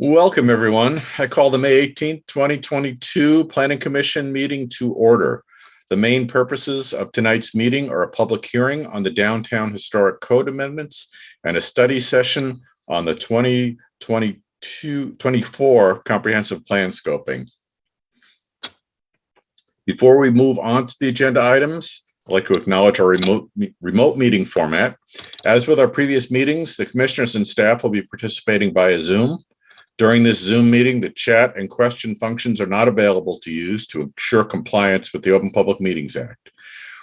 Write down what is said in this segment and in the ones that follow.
Welcome, everyone. I call the May 18th, 2022 Planning Commission meeting to order. The main purposes of tonight's meeting are a public hearing on the Downtown Historic Code amendments and a study session on the 2024 Comprehensive Plan Scoping. Before we move on to the agenda items, I'd like to acknowledge our remote meeting format. As with our previous meetings, the commissioners and staff will be participating via Zoom. During this Zoom meeting, the chat and question functions are not available to use to ensure compliance with the Open Public Meetings Act.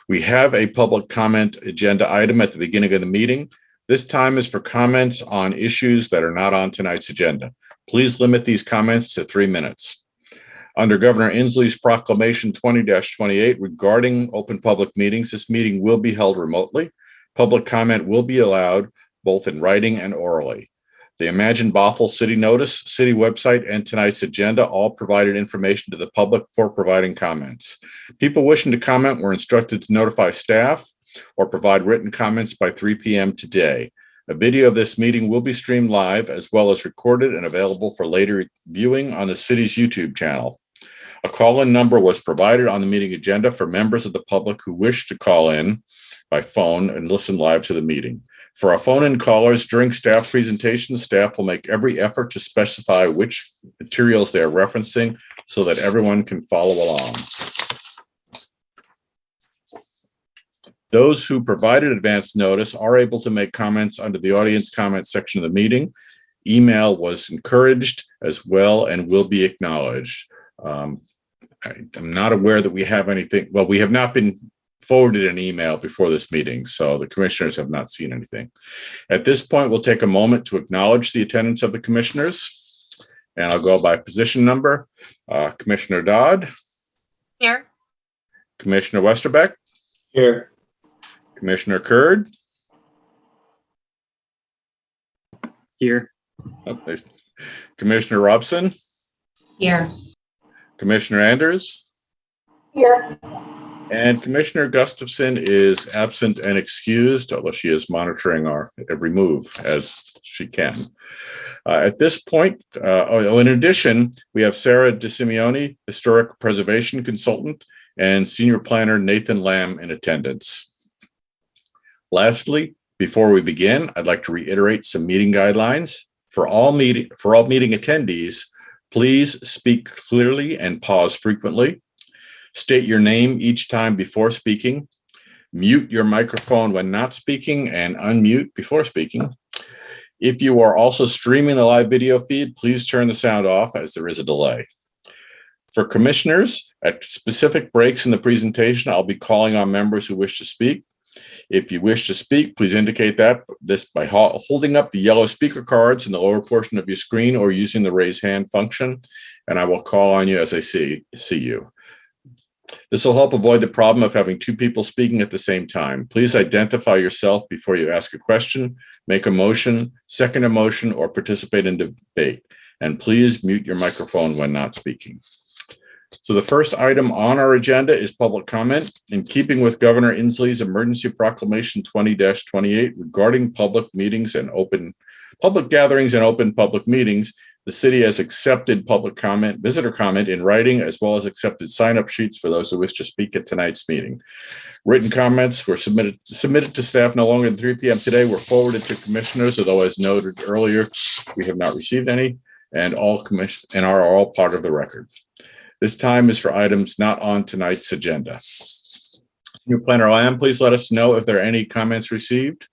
We have a public comment agenda item at the beginning of the meeting. This time is for comments on issues that are not on tonight's agenda. Please limit these comments to 3 minutes. Under Governor Inslee's Proclamation 20-28 regarding open public meetings, this meeting will be held remotely. Public comment will be allowed both in writing and orally. The Imagine Bothell City Notice, city website, and tonight's agenda all provided information to the public for providing comments. People wishing to comment were instructed to notify staff or provide written comments by 3 p.m. today. A video of this meeting will be streamed live as well as recorded and available for later viewing on the city's YouTube channel. A call-in number was provided on the meeting agenda for members of the public who wish to call in by phone and listen live to the meeting. For our phone-in callers, during staff presentations, staff will make every effort to specify which materials they are referencing so that everyone can follow along. Those who provided advance notice are able to make comments under the audience comment section of the meeting. Email was encouraged as well and will be acknowledged. I'm not aware that we have anything. Well, we have not been forwarded an email before this meeting, so the commissioners have not seen anything. At this point, we'll take a moment to acknowledge the attendance of the commissioners, and I'll go by position number. Commissioner Dodd. Here. Commissioner Westerbeck. Here. Commissioner Curd. Here. Commissioner Robson. Here. Commissioner Anders. Here. And Commissioner Gustafson is absent and excused, although she is monitoring our every move as she can. At this point, in addition, we have Sarah DeSimeone, Historic Preservation Consultant, and Senior Planner Nathan Lamb in attendance. Lastly, before we begin, I'd like to reiterate some meeting guidelines. For all meeting attendees, please speak clearly and pause frequently. State your name each time before speaking. Mute your microphone when not speaking and unmute before speaking. If you are also streaming the live video feed, please turn the sound off as there is a delay. For commissioners, at specific breaks in the presentation, I'll be calling on members who wish to speak. If you wish to speak, please indicate this by holding up the yellow speaker cards in the lower portion of your screen or using the raise hand function, and I will call on you as I see you. This will help avoid the problem of having two people speaking at the same time. Please identify yourself before you ask a question, make a motion, second a motion, or participate in debate. And please mute your microphone when not speaking. So the first item on our agenda is public comment. In keeping with Governor Inslee's Emergency Proclamation 20-28 regarding public meetings and public gatherings and open public meetings, the city has accepted public comment, visitor comment in writing, as well as accepted sign-up sheets for those who wish to speak at tonight's meeting. Written comments were submitted to staff no longer than 3 p.m. today, were forwarded to commissioners, although as noted earlier, we have not received any, and are all part of the record. This time is for items not on tonight's agenda. Senior Planner Lamb, please let us know if there are any comments received.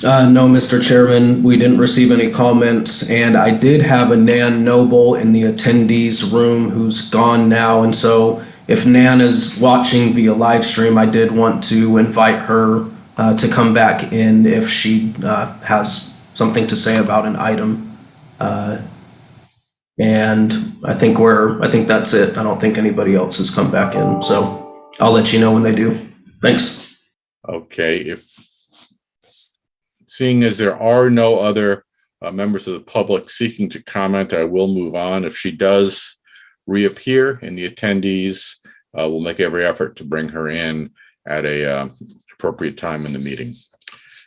No, Mr. Chairman, we didn't receive any comments, and I did have a Nan Noble in the attendees room who's gone now, and so if Nan is watching via live stream, I did want to invite her to come back in if she has something to say about an item. And I think that's it. I don't think anybody else has come back in, so I'll let you know when they do. Thanks. Okay, seeing as there are no other members of the public seeking to comment, I will move on. If she does reappear in the attendees, we'll make every effort to bring her in at a appropriate time in the meeting.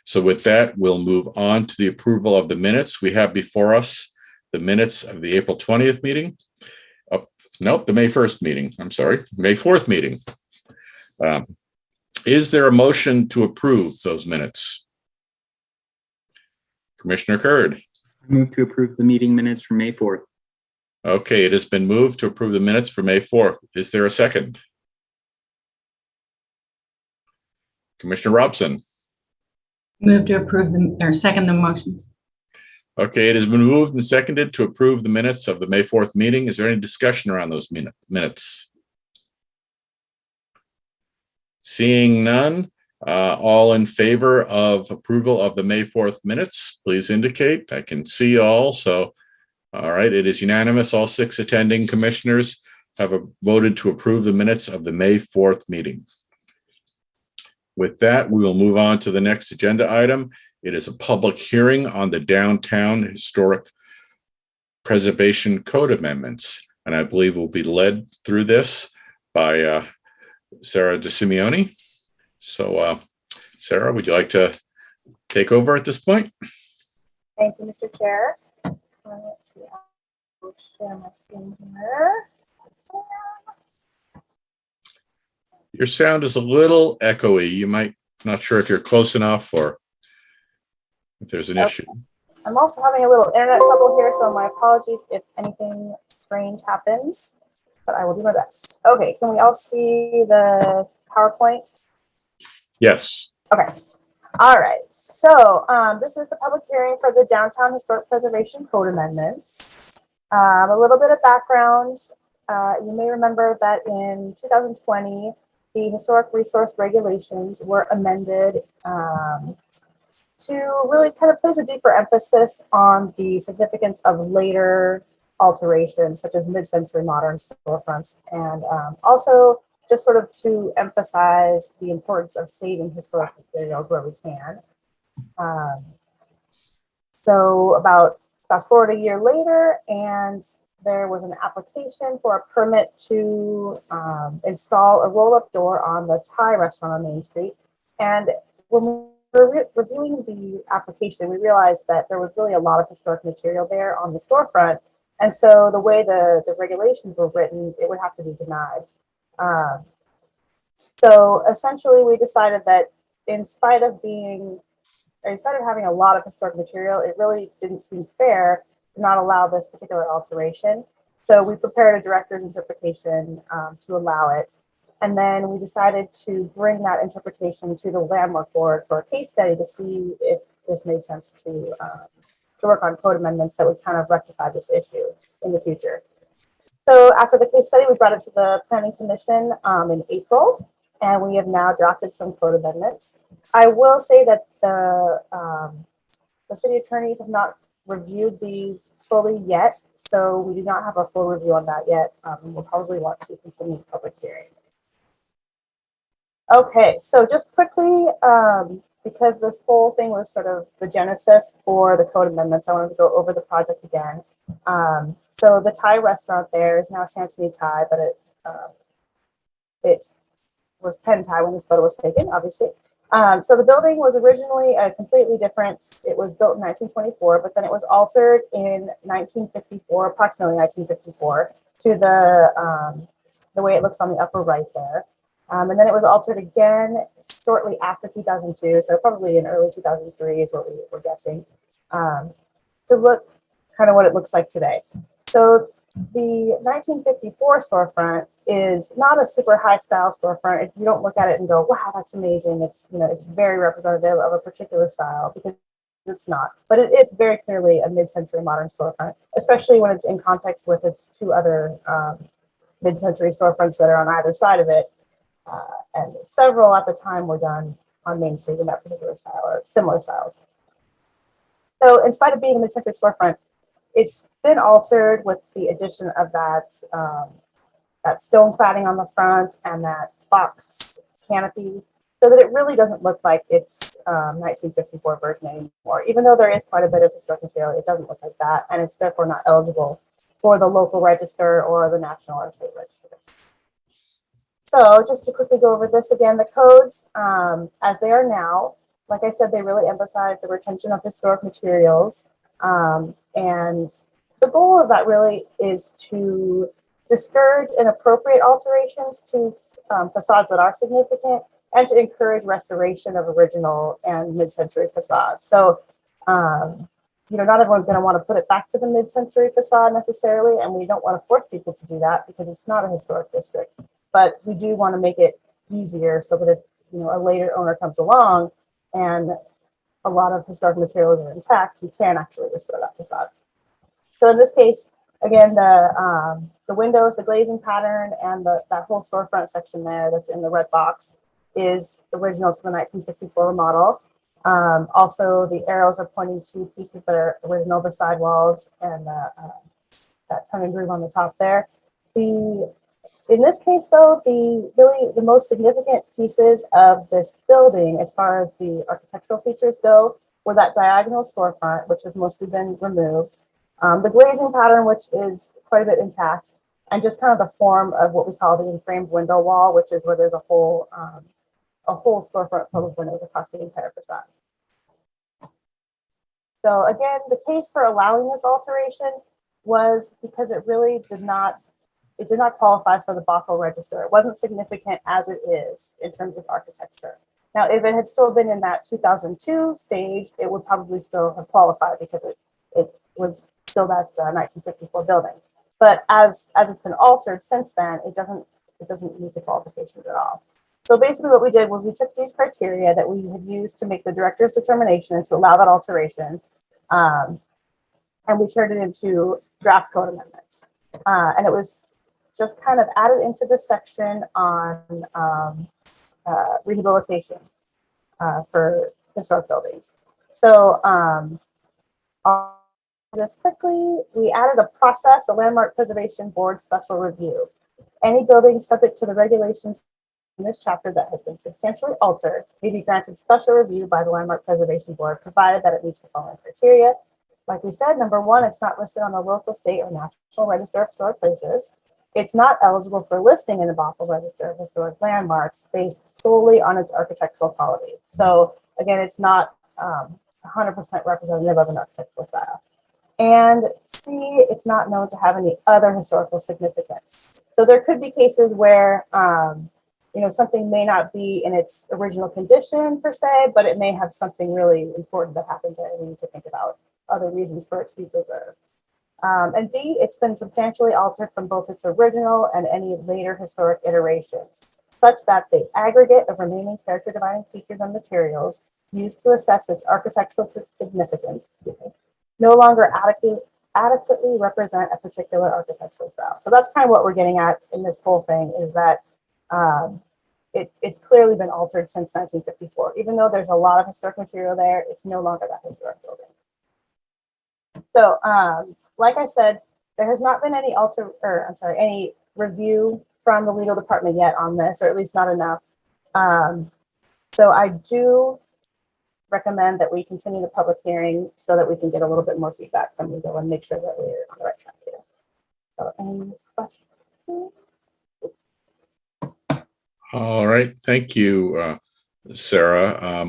So with that, we'll move on to the approval of the minutes. We have before us the minutes of the April 20th meeting. Nope, the May 1st meeting. I'm sorry, May 4th meeting. Is there a motion to approve those minutes? Commissioner Curd. I move to approve the meeting minutes from May 4th. Okay, it has been moved to approve the minutes for May 4th. Is there a second? Commissioner Robson. Move to approve or second the motions. Okay, it has been moved and seconded to approve the minutes of the May 4th meeting. Is there any discussion around those minutes? Seeing none, all in favor of approval of the May 4th minutes, please indicate. I can see all, so all right, it is unanimous. All 6 attending commissioners have voted to approve the minutes of the May 4th meeting. With that, we will move on to the next agenda item. It is a public hearing on the Downtown Historic Preservation Code amendments, and I believe will be led through this by Sarah DeSimeone. So, Sarah, would you like to take over at this point? Thank you, Mr. Chair. Let's see. I'll share my screen here. Your sound is a little echoey. You might not sure if you're close enough or if there's an issue. I'm also having a little internet trouble here, so my apologies if anything strange happens, but I will do my best. Okay, can we all see the PowerPoint? Yes. Okay. All right. So this is the public hearing for the Downtown Historic Preservation Code amendments. A little bit of background. You may remember that in 2020, the Historic Resource Regulations were amended to really kind of place a deeper emphasis on the significance of later alterations, such as mid-century modern storefronts, and also just sort of to emphasize the importance of saving historic materials where we can. So about fast forward a year later, and there was an application for a permit to install a roll-up door on the Thai restaurant on Main Street. And when we were reviewing the application, we realized that there was really a lot of historic material there on the storefront. And so the way the regulations were written, it would have to be denied. So essentially we decided that in spite of having a lot of historic material, it really didn't seem fair to not allow this particular alteration. So we prepared a director's interpretation to allow it. And then we decided to bring that interpretation to the landmark board for a case study to see if this made sense to work on code amendments that would kind of rectify this issue in the future. So after the case study, we brought it to the Planning Commission in April, and we have now drafted some code amendments. I will say that the city attorneys have not reviewed these fully yet, so we do not have a full review on that yet. We'll probably want to continue the public hearing. Okay, so just quickly, because this whole thing was sort of the genesis for the code amendments, I wanted to go over the project again. So the Thai restaurant there is now Chantilly Thai, but it was Penn Thai when this photo was taken, obviously. So the building was originally completely different. It was built in 1924, but then it was altered in 1954, approximately 1954, to the way it looks on the upper right there. And then it was altered again shortly after 2002, so probably in early 2003 is what we were guessing, to look kind of what it looks like today. So the 1954 storefront is not a super high style storefront. If you don't look at it and go, wow, that's amazing. It's, you know, it's very representative of a particular style, because it's not, but it is very clearly a mid-century modern storefront, especially when it's in context with its 2 other mid-century storefronts that are on either side of it. And several at the time were done on Main Street in that particular style or similar styles. So in spite of being a mid-century storefront, it's been altered with the addition of that stone cladding on the front and that box canopy, so that it really doesn't look like it's 1954 version anymore. Even though there is quite a bit of historic material, it doesn't look like that, and it's therefore not eligible for the local register or the national or state registers. So just to quickly go over this again, the codes, as they are now, like I said, they really emphasize the retention of historic materials, and the goal of that really is to discourage inappropriate alterations to facades that are significant and to encourage restoration of original and mid-century facades. So, not everyone's going to want to put it back to the mid-century facade necessarily, and we don't want to force people to do that because it's not a historic district. But we do want to make it easier so that if a later owner comes along and a lot of historic materials are intact, you can actually restore that facade. So in this case, again, the windows, the glazing pattern, and that whole storefront section there that's in the red box is original to the 1954 model. Also, the arrows are pointing to pieces that are original, the sidewalls and that tongue and groove on the top there. In this case, though, the most significant pieces of this building, as far as the architectural features go, were that diagonal storefront, which has mostly been removed, the glazing pattern, which is quite a bit intact, and just kind of the form of what we call the enframed window wall, which is where there's a whole storefront full of windows across the entire facade. So again, the case for allowing this alteration was because it really did not qualify for the Bothell register. It wasn't significant as it is in terms of architecture. Now, if it had still been in that 2002 stage, it would probably still have qualified because it was still that 1954 building. But as it's been altered since then, it doesn't meet the qualifications at all. So basically what we did was we took these criteria that we had used to make the director's determination to allow that alteration, and we turned it into draft code amendments. And it was just kind of added into the section on rehabilitation for historic buildings. So I'll do this quickly. We added a process, a landmark preservation board special review. Any building subject to the regulations in this chapter that has been substantially altered may be granted special review by the Landmark Preservation Board, provided that it meets the following criteria. Like we said, number one, it's not listed on the local, state, or national register of historic places. It's not eligible for listing in the Bothell Register of Historic Landmarks based solely on its architectural qualities. So again, it's not 100% representative of an architectural style. And C, it's not known to have any other historical significance. So there could be cases where something may not be in its original condition per se, but it may have something really important that happened there. We need to think about other reasons for it to be preserved. And D, it's been substantially altered from both its original and any later historic iterations, such that the aggregate of remaining character defining features and materials used to assess its architectural significance no longer adequately represent a particular architectural style. So that's kind of what we're getting at in this whole thing, is that it's clearly been altered since 1954. Even though there's a lot of historic material there, it's no longer that historic building. So, like I said, there has not been any any review from the legal department yet on this, or at least not enough. So I do recommend that we continue the public hearing so that we can get a little bit more feedback from legal and make sure that we're on the right track here. So, any questions? All right, thank you, Sarah.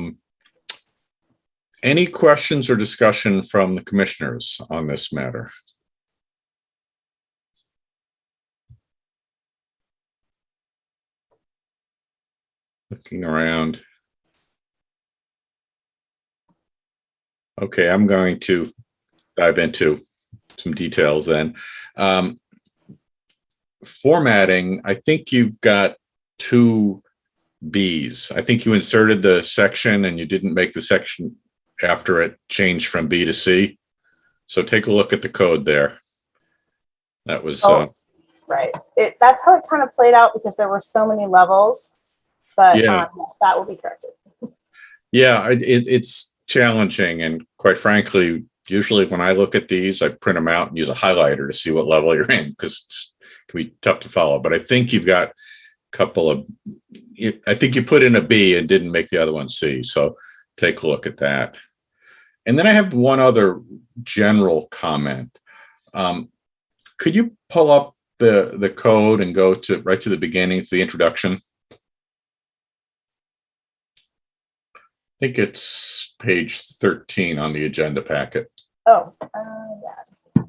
Any questions or discussion from the commissioners on this matter? Looking around. Okay, I'm going to dive into some details then. Formatting, I think you've got two B's. I think you inserted the section and you didn't make the section after it changed from B to C. So take a look at the code there. That was right. That's how it kind of played out because there were so many levels, but yeah. That will be corrected. Yeah, it's challenging, and quite frankly, usually when I look at these, I print them out and use a highlighter to see what level you're in because it can be tough to follow. But I think you've got a couple of, I think you put in a B and didn't make the other one C. So take a look at that. And then I have one other general comment. Could you pull up the code and go to right to the beginning? It's the introduction. I think it's page 13 on the agenda packet. Oh, yeah.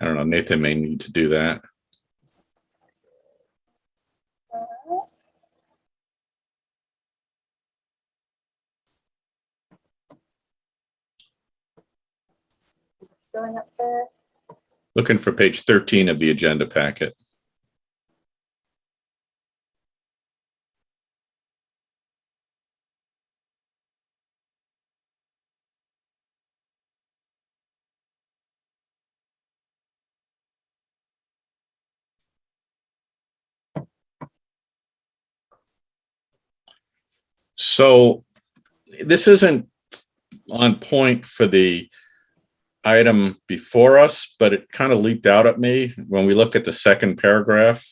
I don't know, Nathan may need to do that. Showing up there. Looking for page 13 of the agenda packet. So this isn't on point for the item before us, but it kind of leaped out at me when we look at the second paragraph.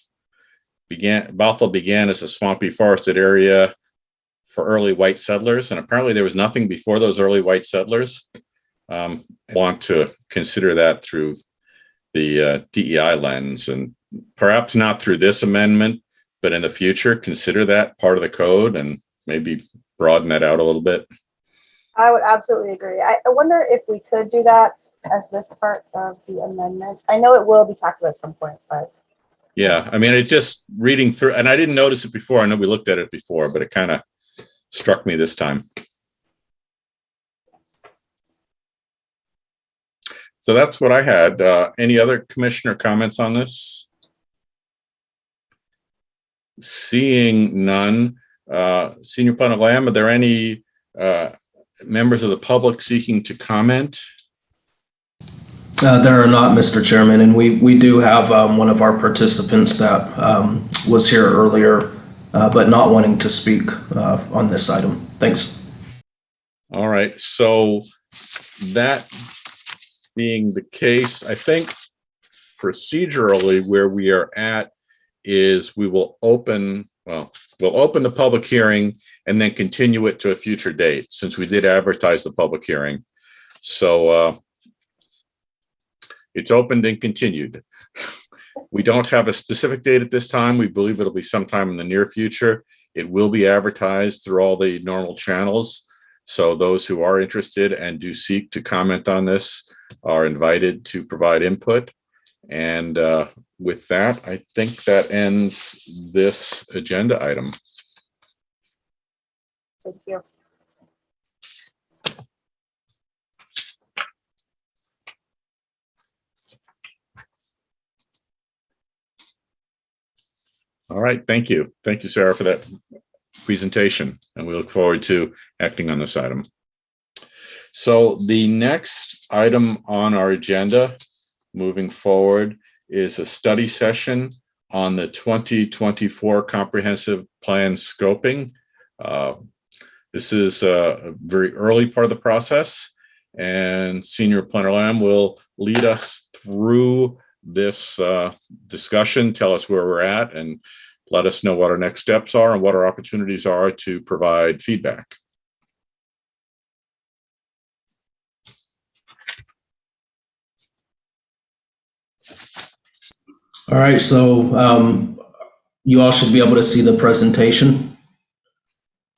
Bothell began as a swampy forested area for early white settlers, and apparently there was nothing before those early white settlers. I want to consider that through the DEI lens, and perhaps not through this amendment, but in the future, consider that part of the code and maybe broaden that out a little bit. I would absolutely agree. I wonder if we could do that as this part of the amendment. I know it will be tackled at some point, but. Yeah, I mean, it just reading through, and I didn't notice it before. I know we looked at it before, but it kind of struck me this time. So that's what I had. Any other commissioner comments on this? Seeing none. Senior Planner Lamb, are there any members of the public seeking to comment? There are not, Mr. Chairman, and we do have one of our participants that was here earlier, but not wanting to speak on this item. Thanks. All right, so that being the case, I think procedurally where we are at is we will open, we'll open the public hearing and then continue it to a future date, since we did advertise the public hearing. So it's opened and continued. We don't have a specific date at this time. We believe it'll be sometime in the near future. It will be advertised through all the normal channels. So those who are interested and do seek to comment on this are invited to provide input. And with that, I think that ends this agenda item. Thank you. All right, thank you. Thank you, Sarah, for that presentation, and we look forward to acting on this item. So the next item on our agenda moving forward is a study session on the 2024 comprehensive plan scoping. This is a very early part of the process, and Senior Planner Lamb will lead us through this discussion, tell us where we're at, and let us know what our next steps are and what our opportunities are to provide feedback. All right, so you all should be able to see the presentation.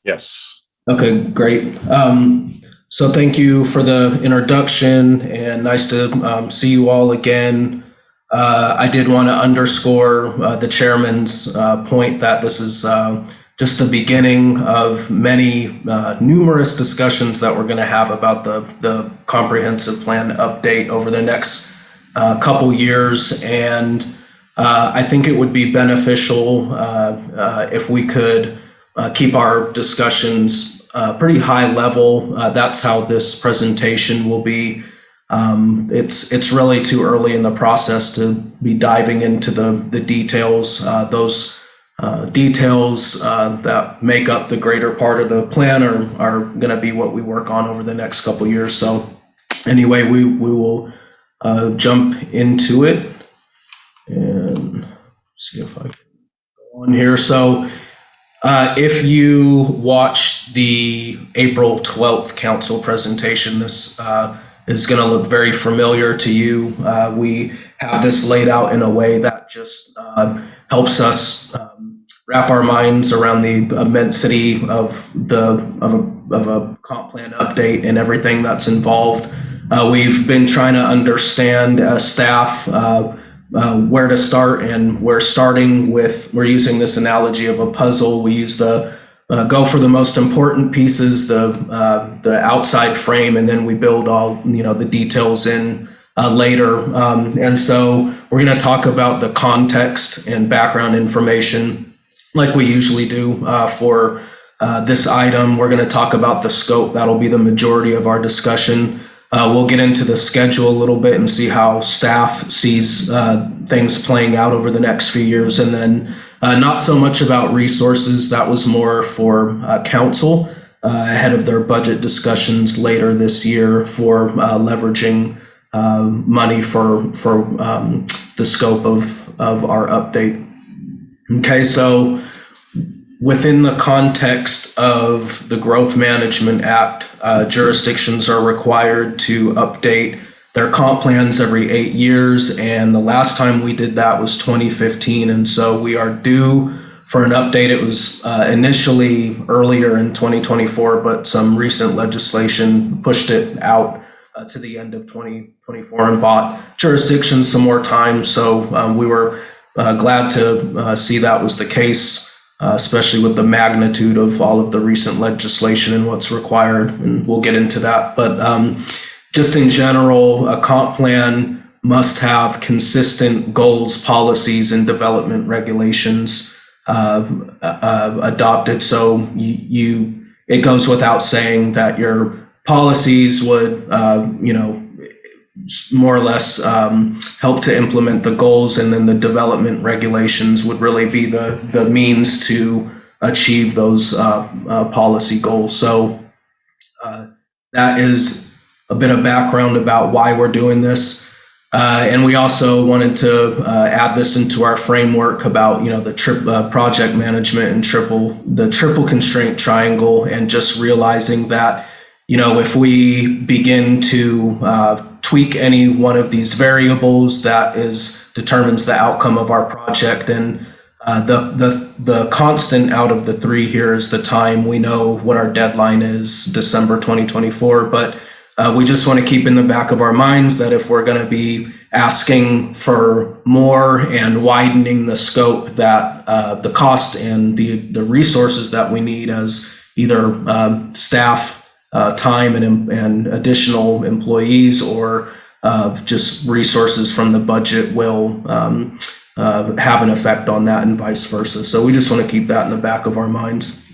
Yes. Okay, great. So thank you for the introduction, and nice to see you all again. I did want to underscore the chairman's point that this is just the beginning of many numerous discussions that we're going to have about the comprehensive plan update over the next couple years. And I think it would be beneficial if we could keep our discussions pretty high level. That's how this presentation will be. It's really too early in the process to be diving into the details. Those details that make up the greater part of the plan are going to be what we work on over the next couple years. So anyway, we will jump into it and see if I can go on here. So if you watched the April 12th council presentation, this is going to look very familiar to you. We have this laid out in a way that just helps us wrap our minds around the immensity of a comp plan update and everything that's involved. We've been trying to understand as staff where to start, and we're using this analogy of a puzzle. We use go for the most important pieces, the outside frame, and then we build all the details in later. And so we're going to talk about the context and background information like we usually do for this item. We're going to talk about the scope. That'll be the majority of our discussion. We'll get into the schedule a little bit and see how staff sees things playing out over the next few years. And then not so much about resources. That was more for council ahead of their budget discussions later this year for leveraging money for the scope of our update. Okay, so within the context of the Growth Management Act, jurisdictions are required to update their comp plans every 8 years, and the last time we did that was 2015, and so we are due for an update. It was initially earlier in 2024, but some recent legislation pushed it out to the end of 2024 and bought jurisdictions some more time. So we were glad to see that was the case, especially with the magnitude of all of the recent legislation and what's required, and we'll get into that. But just in general, a comp plan must have consistent goals, policies, and development regulations adopted. So it goes without saying that your policies would, more or less help to implement the goals, and then the development regulations would really be the means to achieve those policy goals. So that is a bit of background about why we're doing this. And we also wanted to add this into our framework about, the project management and the triple constraint triangle, and just realizing that, if we begin to tweak any one of these variables, that determines the outcome of our project. And the constant out of the three here is the time. We know what our deadline is, December 2024, but we just want to keep in the back of our minds that if we're going to be asking for more and widening the scope, that the cost and the resources that we need as either staff time and additional employees, or just resources from the budget will have an effect on that, and vice versa. So we just want to keep that in the back of our minds.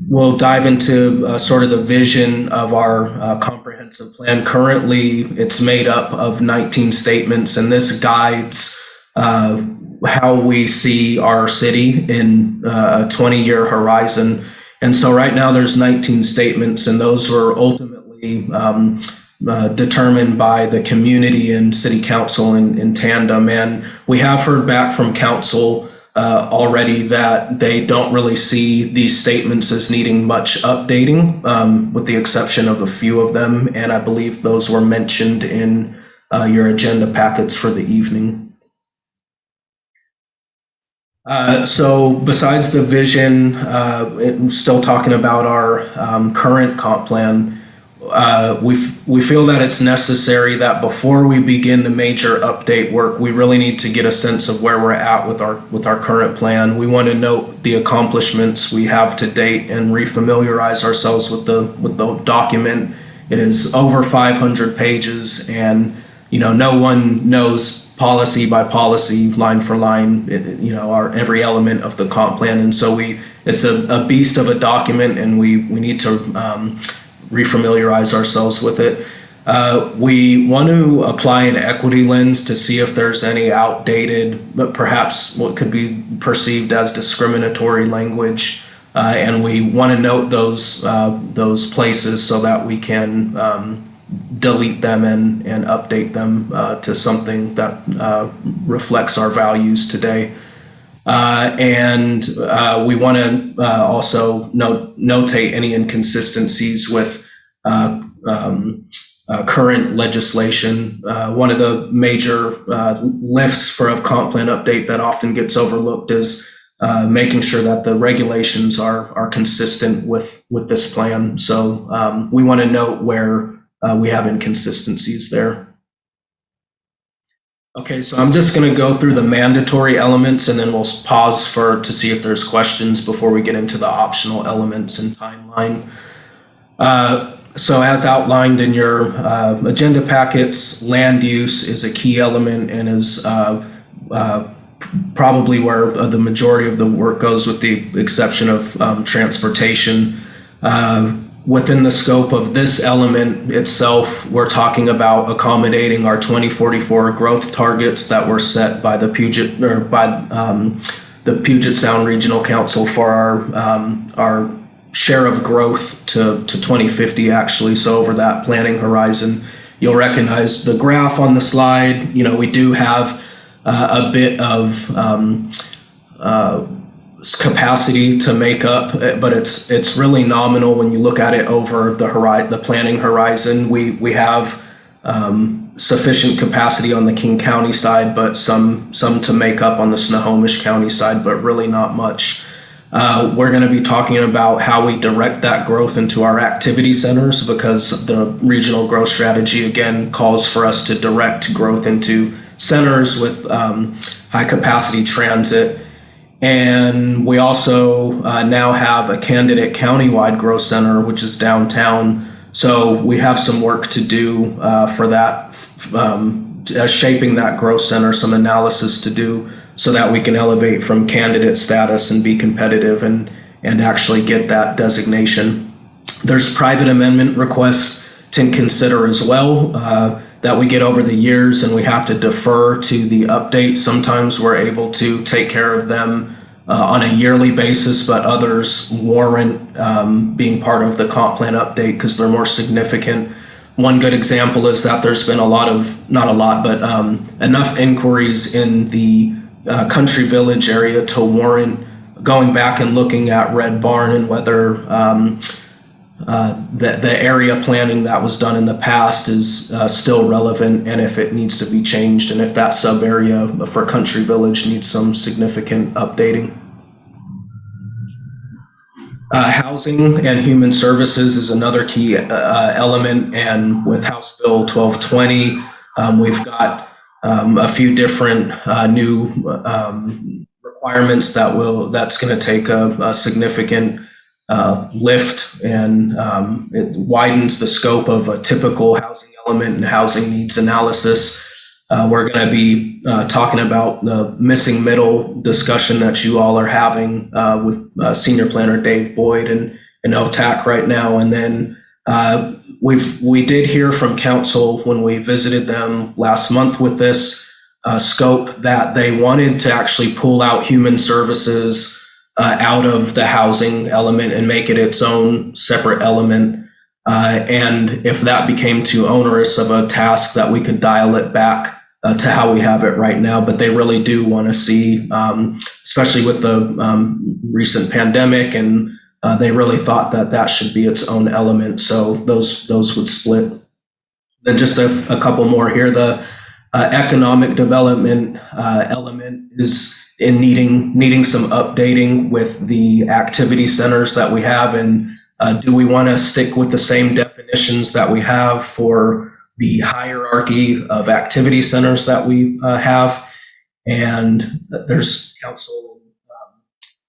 We'll dive into sort of the vision of our comprehensive plan. Currently, it's made up of 19 statements, and this guides how we see our city in a 20-year horizon. And so right now there's 19 statements, and those were ultimately determined by the community and city council in tandem. And we have heard back from council already that they don't really see these statements as needing much updating, with the exception of a few of them. And I believe those were mentioned in your agenda packets for the evening. So besides the vision, still talking about our current comp plan, we feel that it's necessary that before we begin the major update work, we really need to get a sense of where we're at with our current plan. We want to note the accomplishments we have to date and refamiliarize ourselves with the document. It is over 500 pages, and no one knows policy by policy, line for line, our every element of the comp plan. And so it's a beast of a document, and we need to refamiliarize ourselves with it. We want to apply an equity lens to see if there's any outdated, but perhaps what could be perceived as discriminatory language. And we want to note those places so that we can delete them and update them to something that reflects our values today. And we want to also notate any inconsistencies with current legislation. One of the major lifts for a comp plan update that often gets overlooked is making sure that the regulations are consistent with this plan. So we want to note where we have inconsistencies there. Okay, so I'm just going to go through the mandatory elements, and then we'll pause to see if there's questions before we get into the optional elements and timeline. So as outlined in your agenda packets, land use is a key element and is probably where the majority of the work goes, with the exception of transportation. Within the scope of this element itself, we're talking about accommodating our 2044 growth targets that were set by the Puget Sound Regional Council for our share of growth to 2050, actually. So over that planning horizon, you'll recognize the graph on the slide. You know, we do have a bit of capacity to make up, but it's really nominal when you look at it over the planning horizon. We have sufficient capacity on the King County side, but some to make up on the Snohomish County side, but really not much. We're going to be talking about how we direct that growth into our activity centers, because the regional growth strategy again calls for us to direct growth into centers with high capacity transit. And we also now have a candidate countywide growth center, which is downtown. So we have some work to do for that, shaping that growth center, some analysis to do so that we can elevate from candidate status and be competitive and actually get that designation. There's private amendment requests to consider as well that we get over the years, and we have to defer to the update. Sometimes we're able to take care of them on a yearly basis, but others warrant being part of the comp plan update because they're more significant. One good example is that there's been enough inquiries in the Country Village area to warrant going back and looking at Red Barn and whether the area planning that was done in the past is still relevant, and if it needs to be changed, and if that sub area for Country Village needs some significant updating. Housing and human services is another key element, and with House Bill 1220, we've got a few different new requirements that's going to take a significant lift, and it widens the scope of a typical housing element and housing needs analysis. We're going to be talking about the missing middle discussion that you all are having with Senior Planner Dave Boyd and OTAC right now. And then we did hear from council when we visited them last month with this scope that they wanted to actually pull out human services out of the housing element and make it its own separate element. And if that became too onerous of a task, that we could dial it back to how we have it right now. But they really do want to see, especially with the recent pandemic, and they really thought that should be its own element. So those would split. Then just a couple more here. The economic development element is in needing some updating with the activity centers that we have, and do we want to stick with the same definitions that we have for the hierarchy of activity centers that we have? And there's council,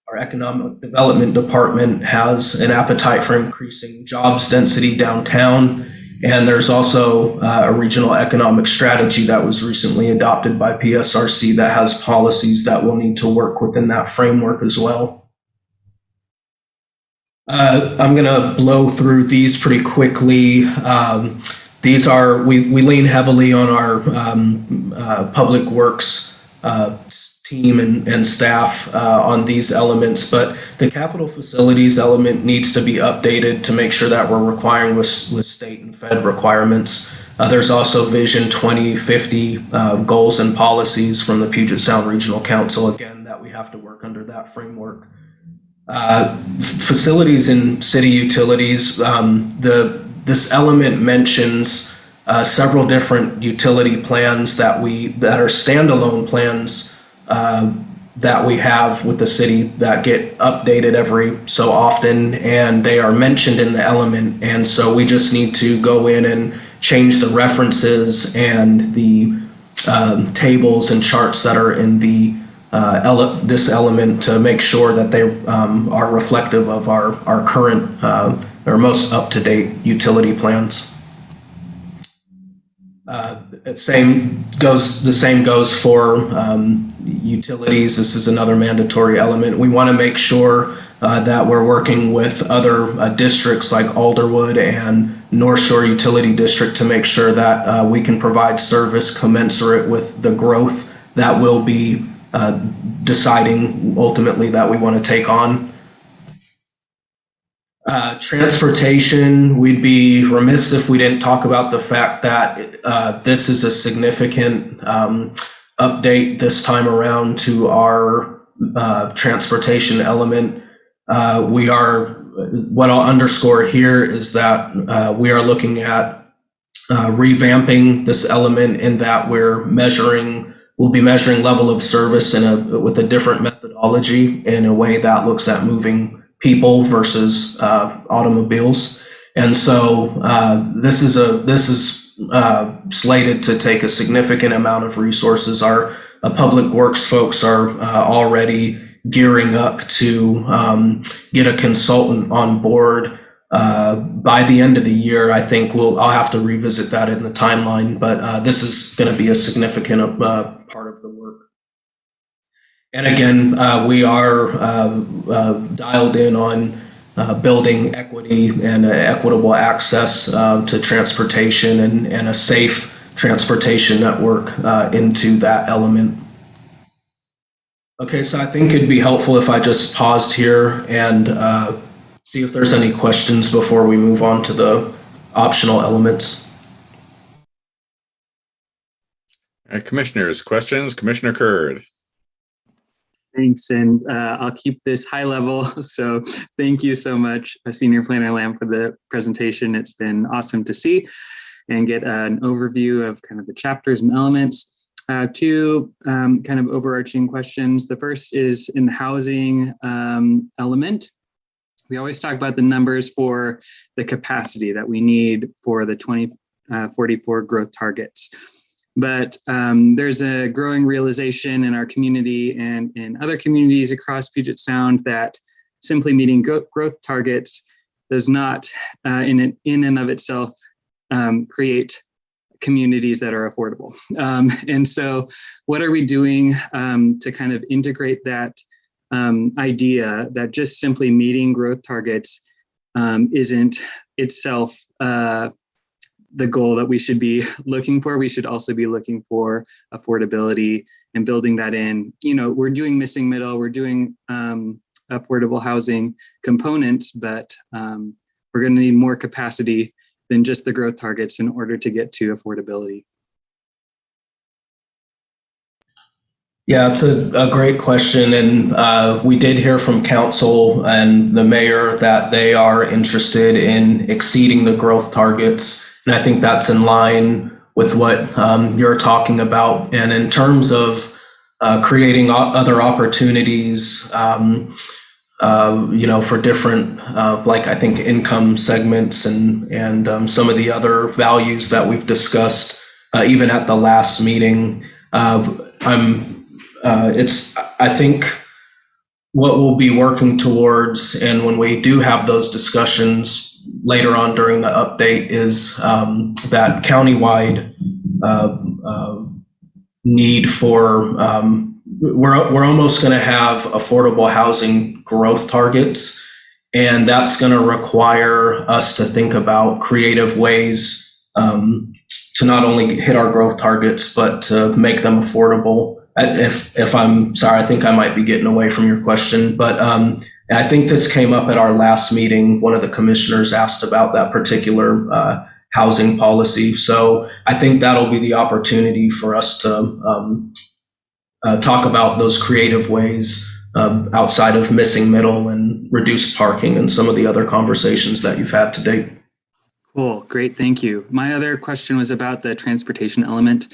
our economic development department has an appetite for increasing jobs density downtown. And there's also a regional economic strategy that was recently adopted by PSRC that has policies that will need to work within that framework as well. I'm going to blow through these pretty quickly. These are, we lean heavily on our public works team and staff on these elements, but the capital facilities element needs to be updated to make sure that we're requiring with state and fed requirements. There's also Vision 2050 goals and policies from the Puget Sound Regional Council, again, that we have to work under that framework. Facilities and city utilities, this element mentions several different utility plans that are standalone plans that we have with the city that get updated every so often, and they are mentioned in the element. And so we just need to go in and change the references and the tables and charts that are in the this element to make sure that they are reflective of our current or most up-to-date utility plans. The same goes for utilities. This is another mandatory element. We want to make sure that we're working with other districts like Alderwood and North Shore Utility District to make sure that we can provide service commensurate with the growth that we'll be deciding ultimately that we want to take on. Transportation, we'd be remiss if we didn't talk about the fact that this is a significant update this time around to our transportation element. What I'll underscore here is that we are looking at revamping this element in that we'll be measuring level of service with a different methodology in a way that looks at moving people versus automobiles. And so this is slated to take a significant amount of resources. Our public works folks are already gearing up to get a consultant on board by the end of the year. I think I'll have to revisit that in the timeline, but this is going to be a significant part of the work. And again, we are dialed in on building equity and equitable access to transportation and a safe transportation network into that element. Okay, so I think it'd be helpful if I just paused here and see if there's any questions before we move on to the optional elements. Commissioners, questions? Commissioner Curd. Thanks, and I'll keep this high level. So thank you so much, Senior Planner Lamb, for the presentation. It's been awesome to see and get an overview of kind of the chapters and elements. Two kind of overarching questions. The first is in the housing element. We always talk about the numbers for the capacity that we need for the 2044 growth targets. But there's a growing realization in our community and in other communities across Puget Sound that simply meeting growth targets does not, in and of itself, create communities that are affordable. And so what are we doing to kind of integrate that idea that just simply meeting growth targets isn't itself the goal that we should be looking for? We should also be looking for affordability and building that in. You know, we're doing missing middle, we're doing affordable housing components, but we're going to need more capacity than just the growth targets in order to get to affordability. Yeah, it's a great question. And we did hear from council and the mayor that they are interested in exceeding the growth targets. And I think that's in line with what you're talking about. And in terms of creating other opportunities, for different, like I think income segments and some of the other values that we've discussed, even at the last meeting, I think what we'll be working towards, and when we do have those discussions later on during the update, is that countywide need for, we're almost going to have affordable housing growth targets, and that's going to require us to think about creative ways to not only hit our growth targets, but to make them affordable. If I'm sorry, I think I might be getting away from your question, but I think this came up at our last meeting. One of the commissioners asked about that particular housing policy. So I think that'll be the opportunity for us to talk about those creative ways outside of missing middle and reduced parking and some of the other conversations that you've had to date. Cool, great, thank you. My other question was about the transportation element.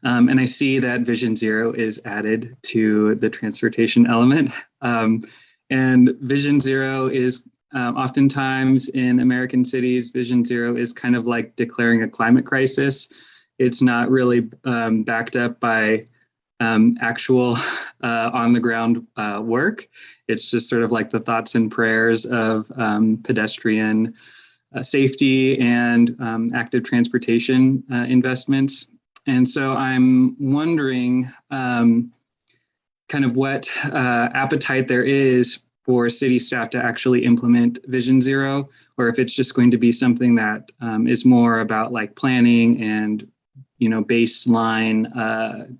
And I see that Vision Zero is added to the transportation element. And Vision Zero is oftentimes in American cities, Vision Zero is kind of like declaring a climate crisis. It's not really backed up by actual on the ground work. It's just sort of like the thoughts and prayers of pedestrian safety and active transportation investments. And so I'm wondering kind of what appetite there is for city staff to actually implement Vision Zero, or if it's just going to be something that is more about like planning and, baseline,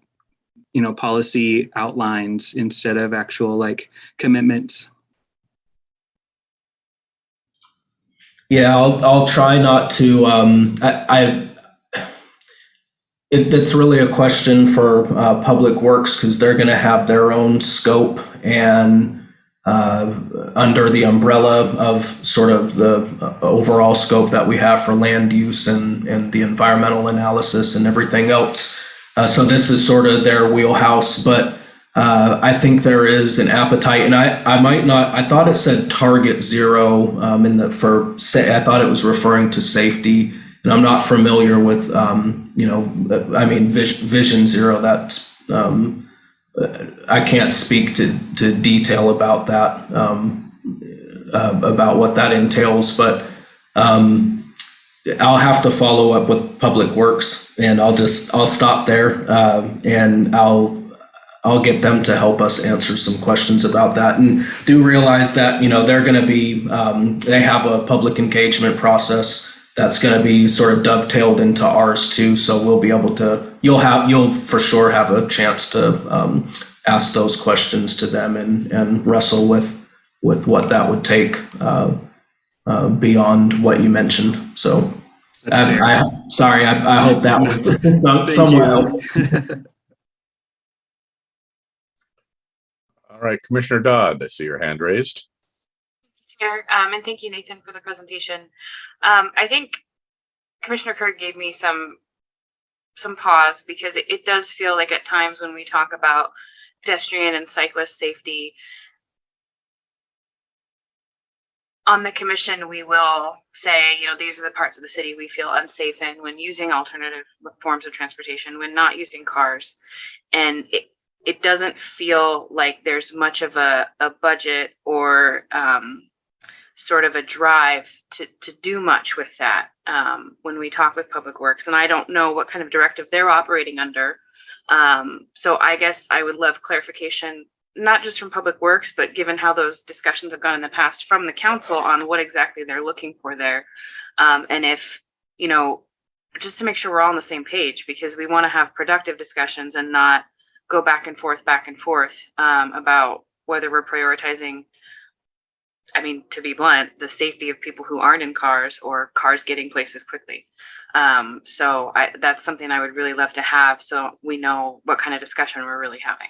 policy outlines instead of actual like commitments. Yeah, I'll try not to. It's really a question for Public Works because they're going to have their own scope and under the umbrella of sort of the overall scope that we have for land use and the environmental analysis and everything else. So this is sort of their wheelhouse, but I think there is an appetite, and I might not. I thought it said target zero I thought it was referring to safety, and I'm not familiar with Vision Zero. That's I can't speak to detail about that, about what that entails, but I'll have to follow up with Public Works, and I'll stop there, and I'll get them to help us answer some questions about that. And do realize that, they're going to be, they have a public engagement process that's going to be sort of dovetailed into ours too. So we'll be able to, you'll for sure have a chance to ask those questions to them and wrestle with what that would take beyond what you mentioned. So sorry, I hope that was somewhat helpful. All right, Commissioner Dodd, I see your hand raised. Chair, and thank you, Nathan, for the presentation. I think Commissioner Kurd gave me some pause because it does feel like at times when we talk about pedestrian and cyclist safety, on the commission, we will say, these are the parts of the city we feel unsafe in when using alternative forms of transportation, when not using cars. And it doesn't feel like there's much of a budget or sort of a drive to do much with that when we talk with Public Works. And I don't know what kind of directive they're operating under. So I guess I would love clarification, not just from Public Works, but given how those discussions have gone in the past from the council on what exactly they're looking for there. And if, just to make sure we're all on the same page, because we want to have productive discussions and not go back and forth about whether we're prioritizing, to be blunt, the safety of people who aren't in cars or cars getting places quickly. So that's something I would really love to have so we know what kind of discussion we're really having.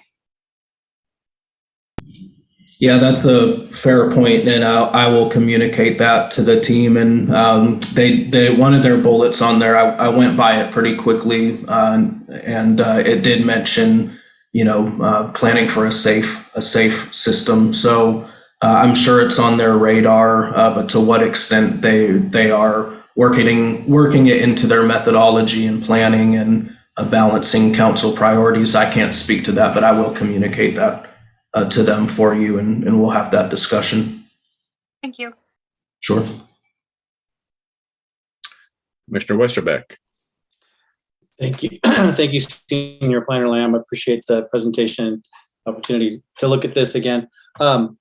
Yeah, that's a fair point, and I will communicate that to the team. And they one of their bullets on there, I went by it pretty quickly, and it did mention, planning for a safe system. So I'm sure it's on their radar, but to what extent they are working it into their methodology and planning and balancing council priorities, I can't speak to that, but I will communicate that to them for you, and we'll have that discussion. Thank you. Sure. Commissioner Westerbeck. Thank you. Thank you, Senior Planner Lamb. I appreciate the presentation opportunity to look at this again. I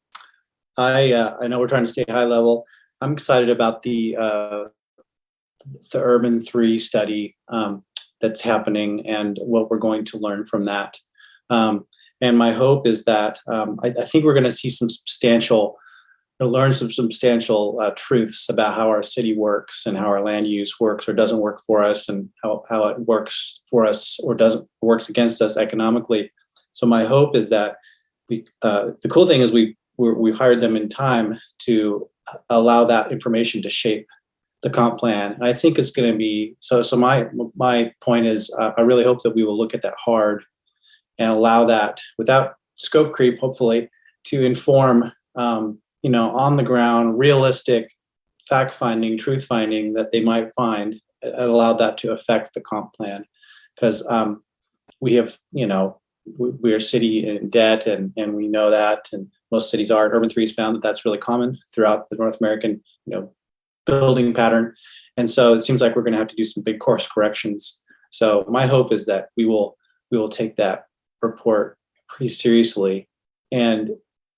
know we're trying to stay high level. I'm excited about the Urban 3 study that's happening and what we're going to learn from that. And my hope is that I think we're going to see learn some substantial truths about how our city works and how our land use works or doesn't work for us, and how it works for us or works against us economically. So my hope is that the cool thing is we hired them in time to allow that information to shape the comp plan. And I think it's going to be, so my point is, I really hope that we will look at that hard and allow that without scope creep, hopefully, to inform, on the ground, realistic fact finding, truth finding that they might find, and allow that to affect the comp plan. Because we have, we are a city in debt, and we know that, and most cities are. Urban 3 has found that that's really common throughout the North American, building pattern. And so it seems like we're going to have to do some big course corrections. So my hope is that we will take that report pretty seriously and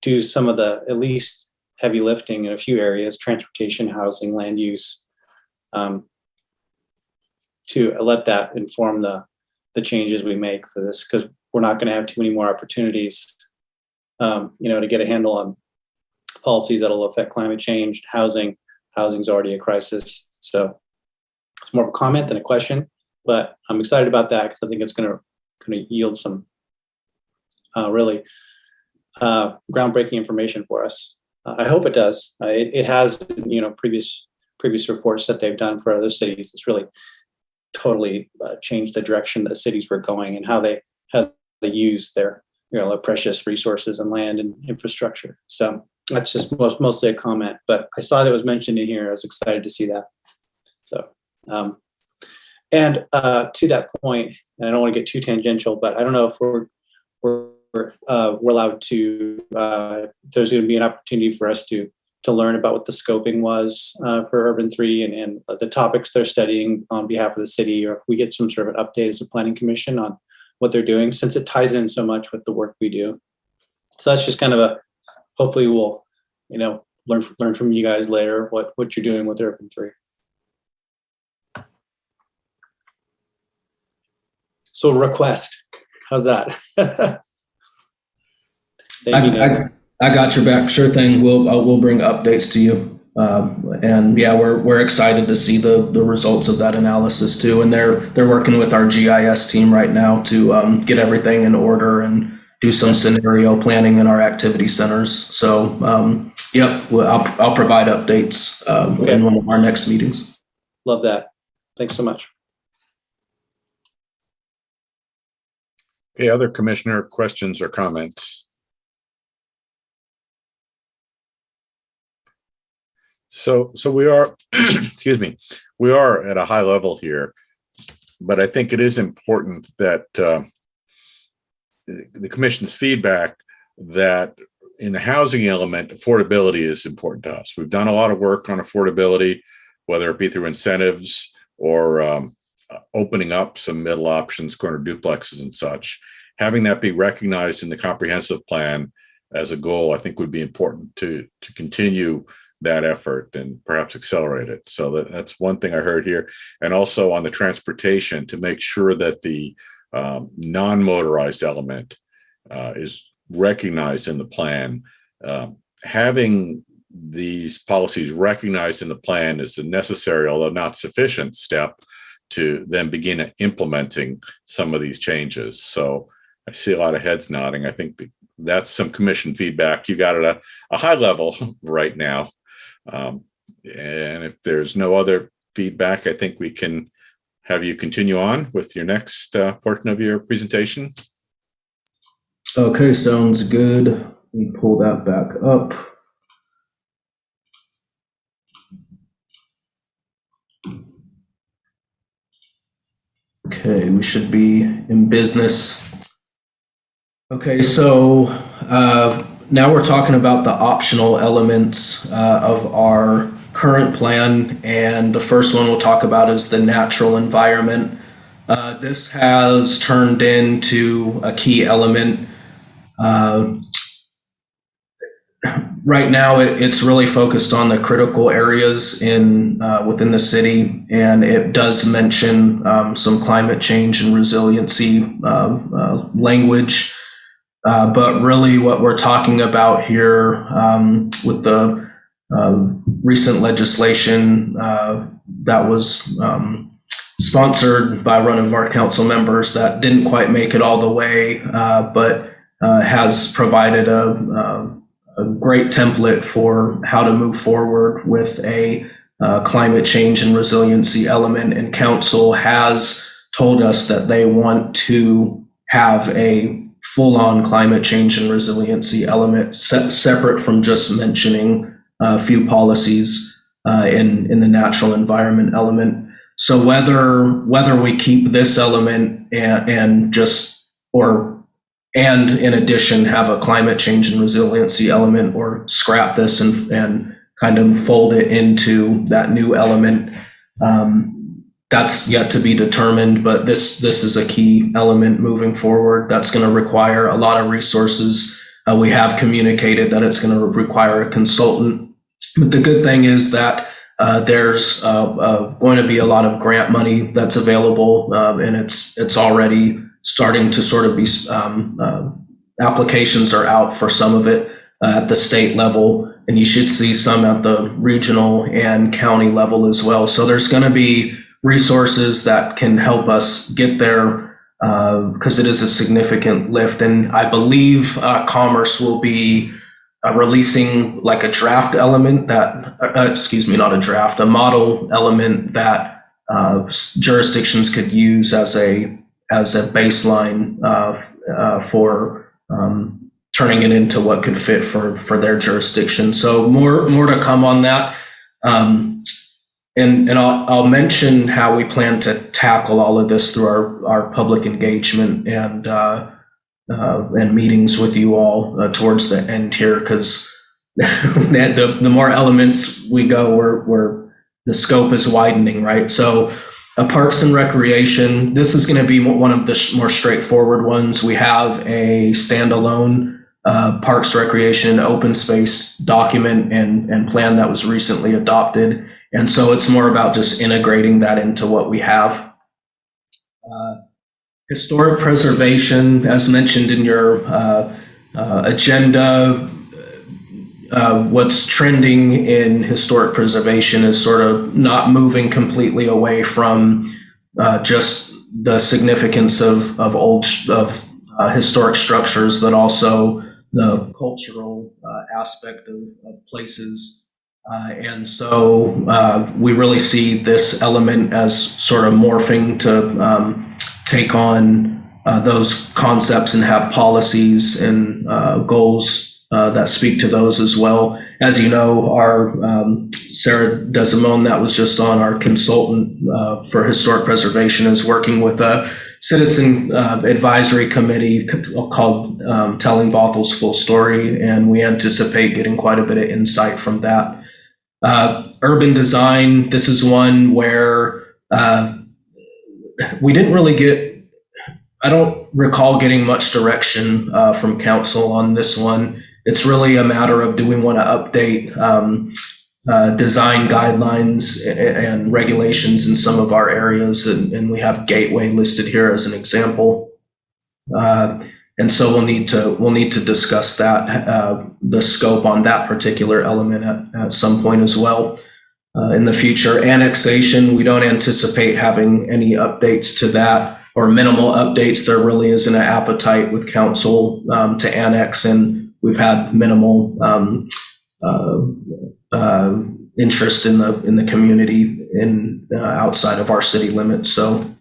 do some of the at least heavy lifting in a few areas: transportation, housing, land use, to let that inform the changes we make for this, because we're not going to have too many more opportunities, to get a handle on policies that'll affect climate change, housing. Housing's already a crisis. So it's more of a comment than a question, but I'm excited about that because I think it's going to yield some really groundbreaking information for us. I hope it does. It has, previous reports that they've done for other cities. It's really totally changed the direction that cities were going and how they use their precious resources and land and infrastructure. So that's just mostly a comment, but I saw that it was mentioned in here. I was excited to see that. So, and to that point, and I don't want to get too tangential, but I don't know if we're allowed to. There's going to be an opportunity for us to learn about what the scoping was for Urban 3 and the topics they're studying on behalf of the city, or if we get some sort of an update as a planning commission on what they're doing, since it ties in so much with the work we do. So that's just kind of hopefully we'll, learn from you guys later what you're doing with Urban 3. So request, how's that? Thank you, Nick. I got your back. Sure thing. We'll bring updates to you. And yeah, we're excited to see the results of that analysis too. And they're working with our GIS team right now to get everything in order and do some scenario planning in our activity centers. So I'll provide updates in one of our next meetings. Love that. Thanks so much. Okay, other commissioner questions or comments? So we are, excuse me, we are at a high level here, but I think it is important that the commission's feedback that in the housing element, affordability is important to us. We've done a lot of work on affordability, whether it be through incentives or opening up some middle options, corner duplexes and such. Having that be recognized in the comprehensive plan as a goal, I think would be important to continue that effort and perhaps accelerate it. So that's one thing I heard here. And also on the transportation, to make sure that the non-motorized element is recognized in the plan. Having these policies recognized in the plan is a necessary, although not sufficient, step to then begin implementing some of these changes. So I see a lot of heads nodding. I think that's some commission feedback you got at a high level right now. And if there's no other feedback, I think we can have you continue on with your next portion of your presentation. Okay, sounds good. Let me pull that back up. Okay, we should be in business. Okay, so now we're talking about the optional elements of our current plan, and the first one we'll talk about is the natural environment. This has turned into a key element. Right now, it's really focused on the critical areas within the city, and it does mention some climate change and resiliency language. But really what we're talking about here with the recent legislation that was sponsored by one of our council members that didn't quite make it all the way, but has provided a great template for how to move forward with a climate change and resiliency element, and council has told us that they want to have a full-on climate change and resiliency element separate from just mentioning a few policies in the natural environment element. So whether we keep this element and in addition have a climate change and resiliency element, or scrap this and kind of fold it into that new element, that's yet to be determined, but this is a key element moving forward. That's going to require a lot of resources. We have communicated that it's going to require a consultant. But the good thing is that there's going to be a lot of grant money that's available, and it's already starting to sort of be, applications are out for some of it at the state level, and you should see some at the regional and county level as well. So there's going to be resources that can help us get there, because it is a significant lift. And I believe Commerce will be releasing like a draft element that, a model element that jurisdictions could use as a baseline for turning it into what could fit for their jurisdiction. So more to come on that. And I'll mention how we plan to tackle all of this through our public engagement and meetings with you all towards the end here, because the more elements we go, the scope is widening, right? So Parks and Recreation, this is going to be one of the more straightforward ones. We have a standalone Parks, Recreation, Open Space document and plan that was recently adopted. And so it's more about just integrating that into what we have. Historic preservation, as mentioned in your agenda, what's trending in historic preservation is sort of not moving completely away from just the significance of historic structures, but also the cultural aspect of places. And so we really see this element as sort of morphing to take on those concepts and have policies and goals that speak to those as well. As you know, our Sarah Desimone, that was just on, our consultant for historic preservation, is working with a citizen advisory committee called Telling Bothell's Full Story, and we anticipate getting quite a bit of insight from that. Urban design, this is one where we didn't really I don't recall getting much direction from council on this one. It's really a matter of, do we want to update design guidelines and regulations in some of our areas, and we have Gateway listed here as an example. And so we'll need to discuss that, the scope on that particular element at some point as well in the future. Annexation, we don't anticipate having any updates to that, or minimal updates. There really isn't an appetite with council to annex, and we've had minimal interest in the community outside of our city limits. So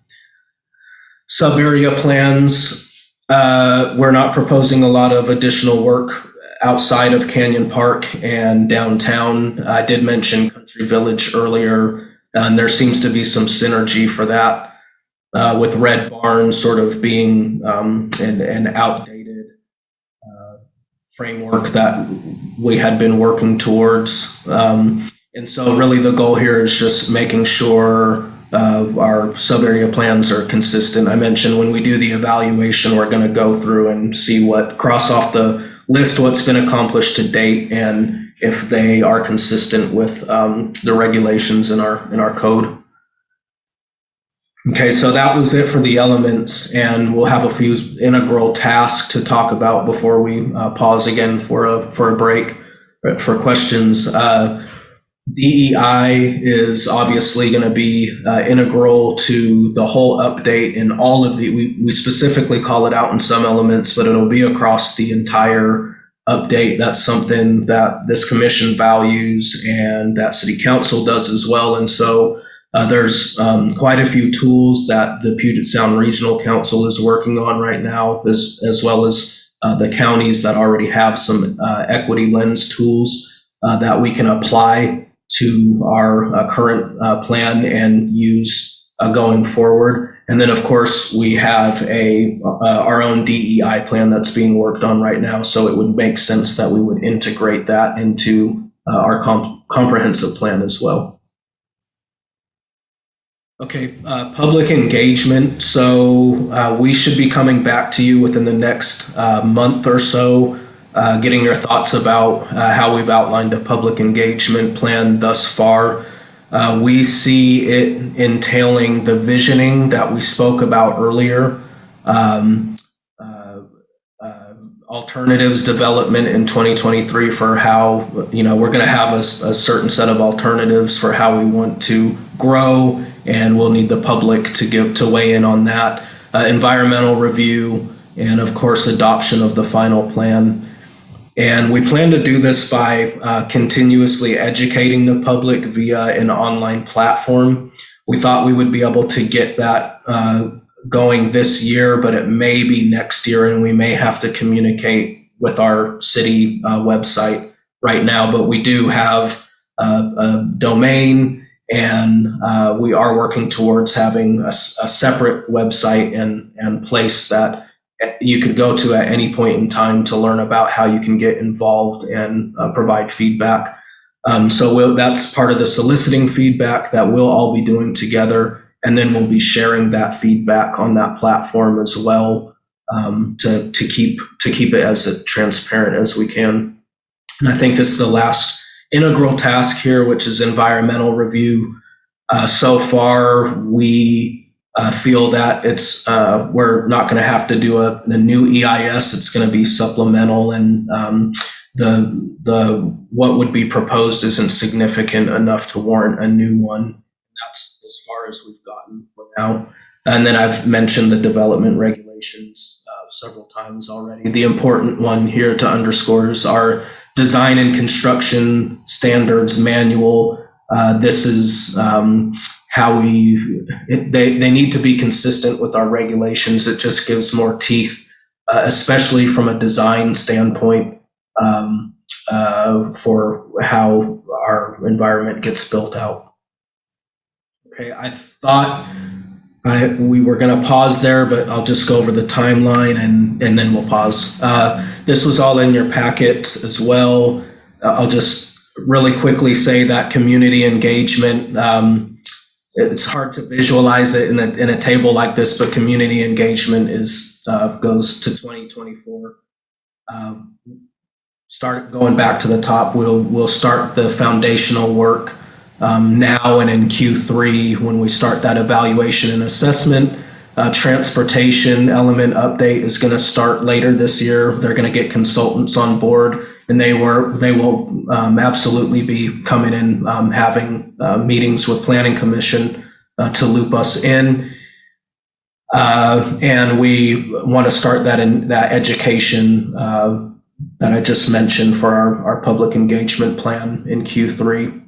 sub-area plans, we're not proposing a lot of additional work outside of Canyon Park and downtown. I did mention Country Village earlier, and there seems to be some synergy for that with Red Barn sort of being an outdated framework that we had been working towards. And so really the goal here is just making sure our sub-area plans are consistent. I mentioned when we do the evaluation, we're going to go through and see cross off the list what's been accomplished to date, and if they are consistent with the regulations in our code. Okay, so that was it for the elements, and we'll have a few integral tasks to talk about before we pause again for a break for questions. DEI is obviously going to be integral to the whole update, and all of we specifically call it out in some elements, but it'll be across the entire update. That's something that this commission values and that city council does as well. And so there's quite a few tools that the Puget Sound Regional Council is working on right now, as well as the counties that already have some equity lens tools that we can apply to our current plan and use going forward. And then, of course, we have our own DEI plan that's being worked on right now. So it would make sense that we would integrate that into our comprehensive plan as well. Okay, public engagement. So we should be coming back to you within the next month or so, getting your thoughts about how we've outlined a public engagement plan thus far. We see it entailing the visioning that we spoke about earlier, alternatives development in 2023 for how, we're going to have a certain set of alternatives for how we want to grow, and we'll need the public to weigh in on that. Environmental review, and of course, adoption of the final plan. And we plan to do this by continuously educating the public via an online platform. We thought we would be able to get that going this year, but it may be next year, and we may have to communicate with our city website right now. But we do have a domain, and we are working towards having a separate website and place that you could go to at any point in time to learn about how you can get involved and provide feedback. So that's part of the soliciting feedback that we'll all be doing together. And then we'll be sharing that feedback on that platform as well, to keep it as transparent as we can. And I think this is the last integral task here, which is environmental review. So far, we feel that we're not going to have to do a new EIS. It's going to be supplemental, and the what would be proposed isn't significant enough to warrant a new one. That's as far as we've gotten for now. And then I've mentioned the development regulations several times already. The important one here to underscore is our design and construction standards manual. This is how they need to be consistent with our regulations. It just gives more teeth, especially from a design standpoint, for how our environment gets built out. Okay, I thought we were going to pause there, but I'll just go over the timeline and then we'll pause. This was all in your packets as well. I'll just really quickly say that community engagement, it's hard to visualize it in a table like this, but community engagement goes to 2024. Start going back to the top. We'll start the foundational work now and in Q3 when we start that evaluation and assessment. Transportation element update is going to start later this year. They're going to get consultants on board, and they will absolutely be coming in, having meetings with Planning Commission to loop us in. And we want to start that education that I just mentioned for our public engagement plan in Q3.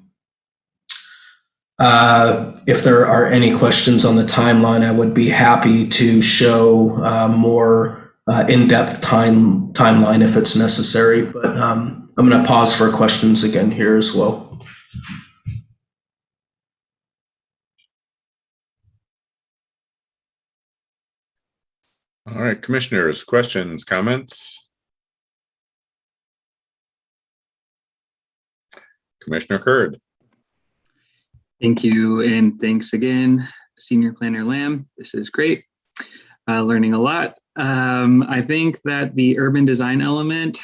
If there are any questions on the timeline, I would be happy to show more in-depth timeline if it's necessary, but I'm going to pause for questions again here as well. All right, commissioners, questions, comments? Commissioner Curd. Thank you, and thanks again, Senior Planner Lamb. This is great. Learning a lot. I think that the urban design element,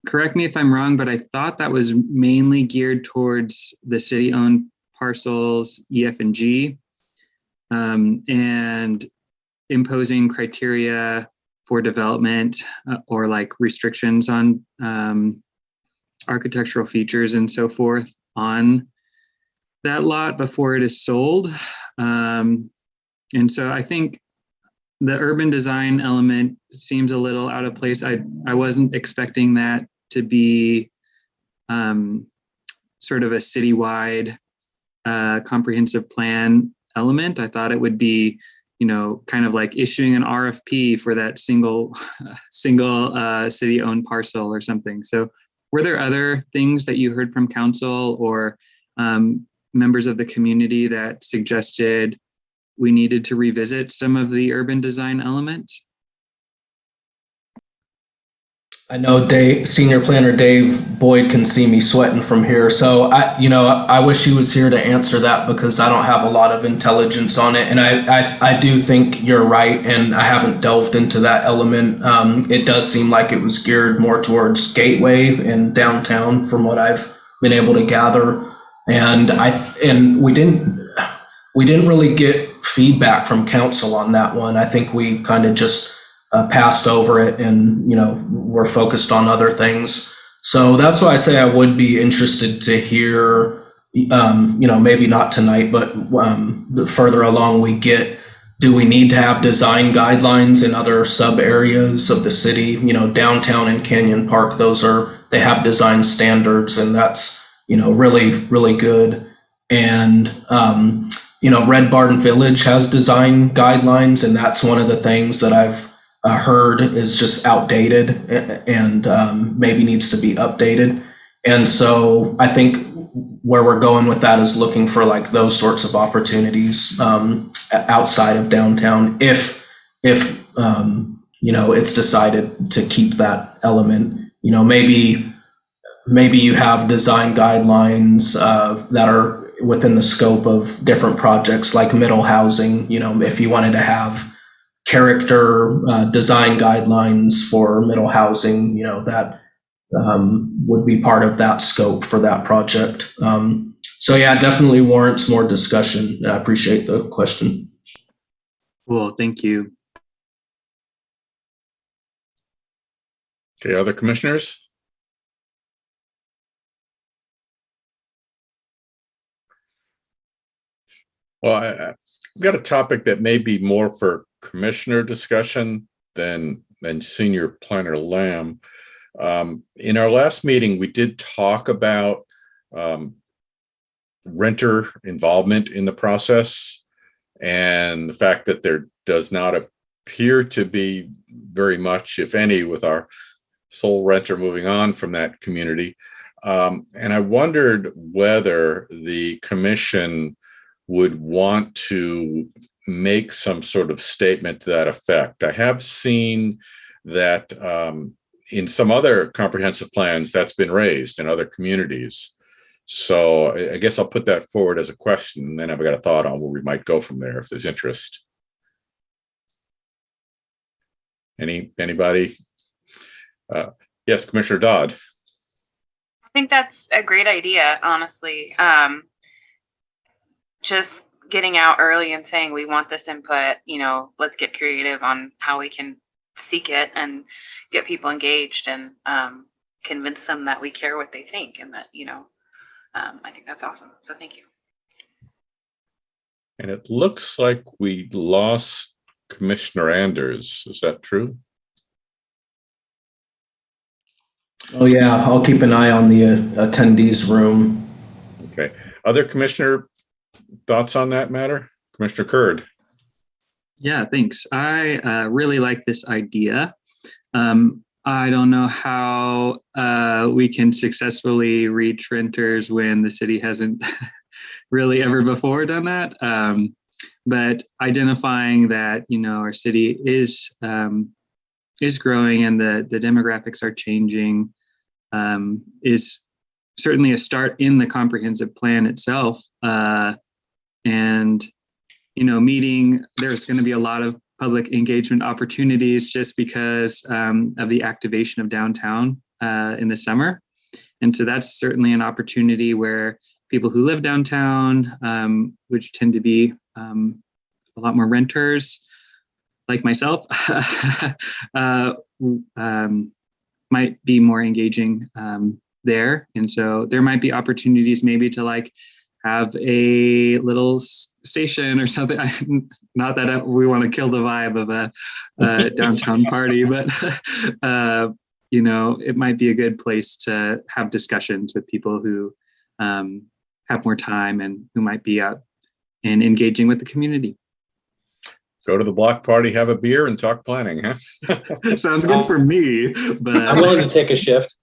correct me if I'm wrong, but I thought that was mainly geared towards the city-owned parcels EF and G, and imposing criteria for development or like restrictions on architectural features and so forth on that lot before it is sold. And so I think the urban design element seems a little out of place. I wasn't expecting that to be sort of a citywide comprehensive plan element. I thought it would be, kind of like issuing an RFP for that single city-owned parcel or something. So were there other things that you heard from council or members of the community that suggested we needed to revisit some of the urban design elements? I know Senior Planner Dave Boyd can see me sweating from here. So I wish he was here to answer that because I don't have a lot of intelligence on it. And I do think you're right. And I haven't delved into that element. It does seem like it was geared more towards Gateway and downtown from what I've been able to gather. And we didn't really get feedback from council on that one. I think we kind of just passed over it and, we're focused on other things. So that's why I say I would be interested to hear, maybe not tonight, but the further along we get, do we need to have design guidelines in other sub areas of the city? Downtown and Canyon Park, they have design standards and that's, really, really good. And, Red Barn Village has design guidelines and that's one of the things that I've heard is just outdated and maybe needs to be updated. And so I think where we're going with that is looking for like those sorts of opportunities outside of downtown if it's decided to keep that element. Maybe you have design guidelines that are within the scope of different projects like middle housing. If you wanted to have character design guidelines for middle housing, that would be part of that scope for that project. So yeah, definitely warrants more discussion. I appreciate the question. Cool, thank you. Okay, other commissioners? Well, I've got a topic that may be more for commissioner discussion than Senior Planner Lamb. In our last meeting, we did talk about renter involvement in the process and the fact that there does not appear to be very much, if any, with our sole renter moving on from that community. And I wondered whether the commission would want to make some sort of statement to that effect. I have seen that in some other comprehensive plans that's been raised in other communities. So I guess I'll put that forward as a question, and then I've got a thought on where we might go from there if there's interest. Anybody? Yes, Commissioner Dodd. I think that's a great idea, honestly. Just getting out early and saying we want this input, let's get creative on how we can seek it and get people engaged and convince them that we care what they think and that, I think that's awesome. So thank you. And it looks like we lost Commissioner Anders. Is that true? Oh yeah, I'll keep an eye on the attendees room. Okay. Other commissioner thoughts on that matter? Commissioner Curd. Yeah, thanks. I really like this idea. I don't know how we can successfully reach renters when the city hasn't really ever before done that. But identifying that, our city is growing and the demographics are changing is certainly a start in the comprehensive plan itself. And, there's going to be a lot of public engagement opportunities just because of the activation of downtown in the summer. And so that's certainly an opportunity where people who live downtown, which tend to be a lot more renters like myself, might be more engaging there. And so there might be opportunities maybe to have a little station or something. Not that we want to kill the vibe of a downtown party, but it might be a good place to have discussions with people who have more time and who might be out and engaging with the community. Go to the block party, have a beer, and talk planning, huh? Sounds good for me, but I'm willing to take a shift.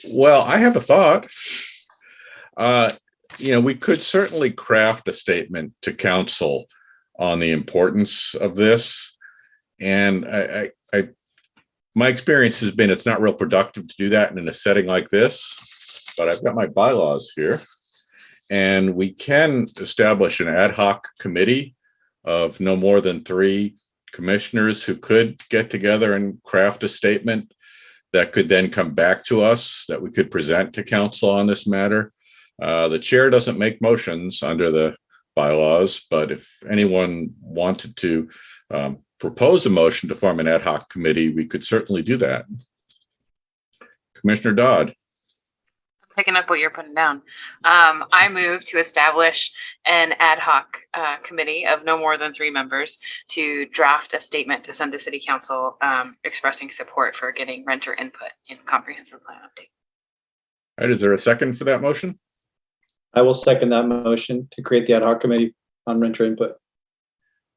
Well, I have a thought. We could certainly craft a statement to council on the importance of this. And my experience has been it's not real productive to do that in a setting like this, but I've got my bylaws here. And we can establish an ad hoc committee of no more than 3 commissioners who could get together and craft a statement that could then come back to us that we could present to council on this matter. The chair doesn't make motions under the bylaws, but if anyone wanted to propose a motion to form an ad hoc committee, we could certainly do that. Commissioner Dodd. Picking up what you're putting down. I move to establish an ad hoc committee of no more than 3 members to draft a statement to send to City Council expressing support for getting renter input in comprehensive plan update. All right, is there a second for that motion? I will second that motion to create the ad hoc committee on renter input.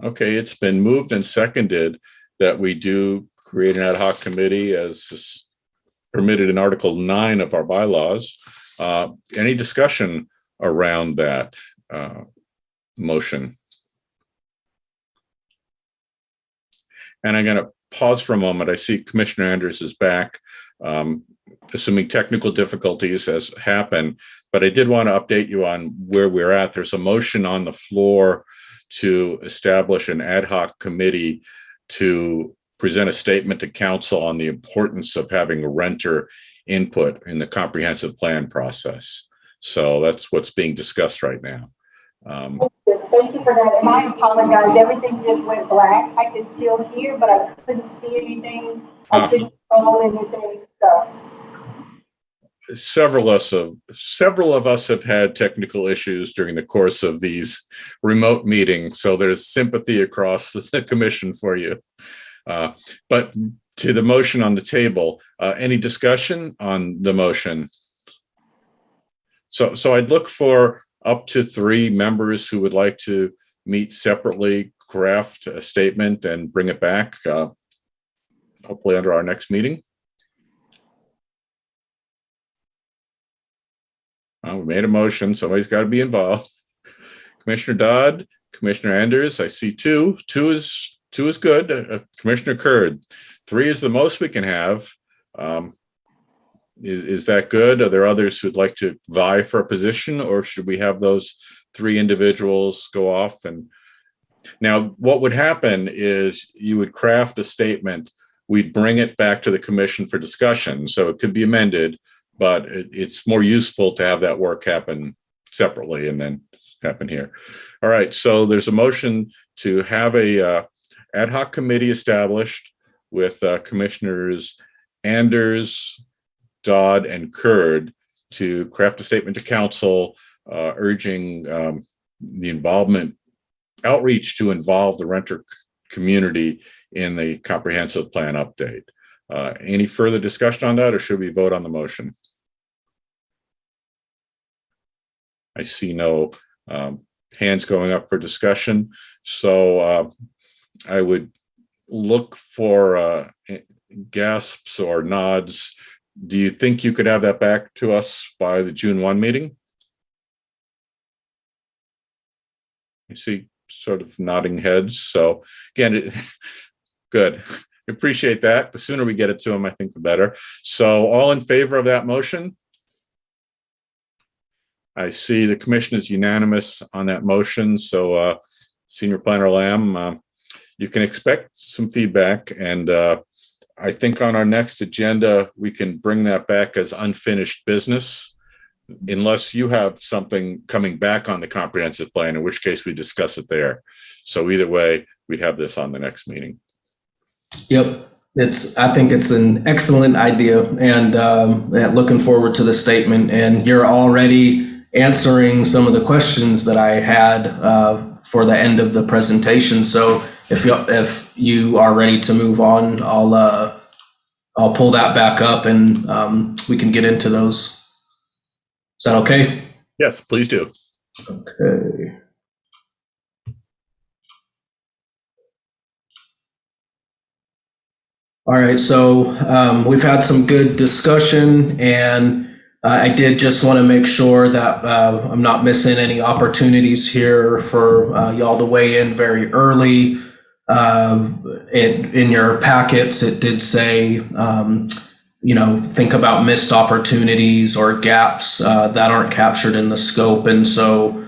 Okay, it's been moved and seconded that we do create an ad hoc committee as permitted in Article 9 of our bylaws. Any discussion around that motion? And I'm going to pause for a moment. I see Commissioner Anders is back, assuming technical difficulties has happened, but I did want to update you on where we're at. There's a motion on the floor to establish an ad hoc committee to present a statement to council on the importance of having a renter input in the comprehensive plan process. So that's what's being discussed right now. Thank you for that. And I apologize. Everything just went black. I could still hear, but I couldn't see anything. I couldn't control anything. So. Several of us have had technical issues during the course of these remote meetings, so there's sympathy across the commission for you. But to the motion on the table, any discussion on the motion? So I'd look for up to 3 members who would like to meet separately, craft a statement and bring it back, hopefully under our next meeting. We made a motion. Somebody's got to be involved. Commissioner Dodd, Commissioner Anders, I see 2. 2 is good. Commissioner Curd, 3 is the most we can have. Is that good? Are there others who'd like to vie for a position, or should we have those 3 individuals go off? And now what would happen is you would craft a statement. We'd bring it back to the commission for discussion. So it could be amended, but it's more useful to have that work happen separately and then happen here. All right. So there's a motion to have a ad hoc committee established with Commissioners Anders, Dodd, and Curd to craft a statement to council urging the outreach to involve the renter community in the comprehensive plan update. Any further discussion on that, or should we vote on the motion? I see no hands going up for discussion. So I would look for gasps or nods. Do you think you could have that back to us by the June 1 meeting? You see sort of nodding heads. So again, good. I appreciate that. The sooner we get it to them, I think the better. So all in favor of that motion? I see the commission is unanimous on that motion. So Senior Planner Lamb, you can expect some feedback. And I think on our next agenda, we can bring that back as unfinished business, unless you have something coming back on the comprehensive plan, in which case we discuss it there. So either way, we'd have this on the next meeting. Yep. I think it's an excellent idea, and looking forward to the statement. And you're already answering some of the questions that I had for the end of the presentation. So if you are ready to move on, I'll pull that back up, and we can get into those. Is that okay? Yes, please do. Okay. All right, so we've had some good discussion, and I did just want to make sure that I'm not missing any opportunities here for y'all to weigh in very early. In your packets, it did say, think about missed opportunities or gaps that aren't captured in the scope. And so,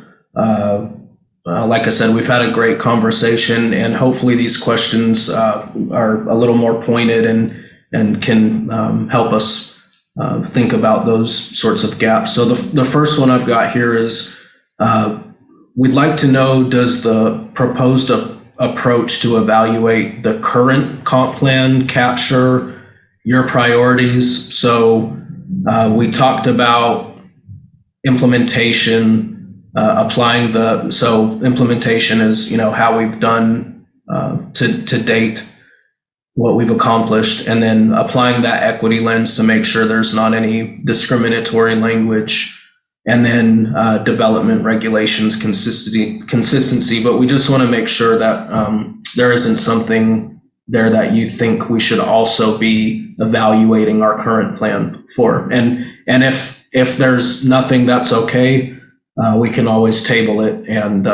like I said, we've had a great conversation, and hopefully these questions are a little more pointed and can help us think about those sorts of gaps. So the first one I've got here is, we'd like to know, does the proposed approach to evaluate the current comp plan capture your priorities? So we talked about implementation. Implementation is, how we've done to date, what we've accomplished, and then applying that equity lens to make sure there's not any discriminatory language, and then development regulations consistency. But we just want to make sure that there isn't something there that you think we should also be evaluating our current plan for. And if there's nothing, that's okay. We can always table it and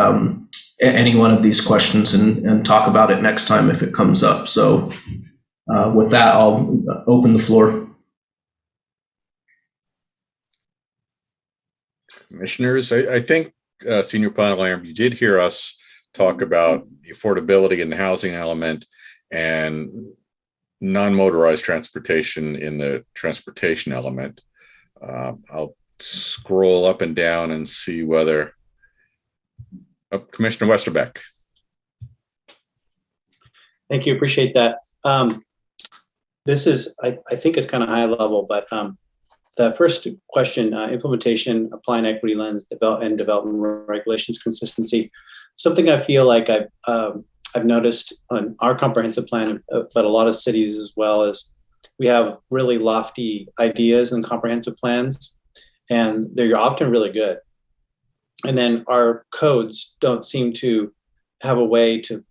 any one of these questions and talk about it next time if it comes up. So with that, I'll open the floor. Commissioners, I think, Senior Planner Lamb, you did hear us talk about the affordability in the housing element and non-motorized transportation in the transportation element. I'll scroll up and down and see whether Commissioner Westerbeck. Thank you. Appreciate that. This is, I think it's kind of high level, but the first question, implementation, applying equity lens, development regulations consistency. Something I feel like I've noticed on our comprehensive plan, but a lot of cities as well, is we have really lofty ideas and comprehensive plans, and they're often really good. And then our codes don't seem to have a way to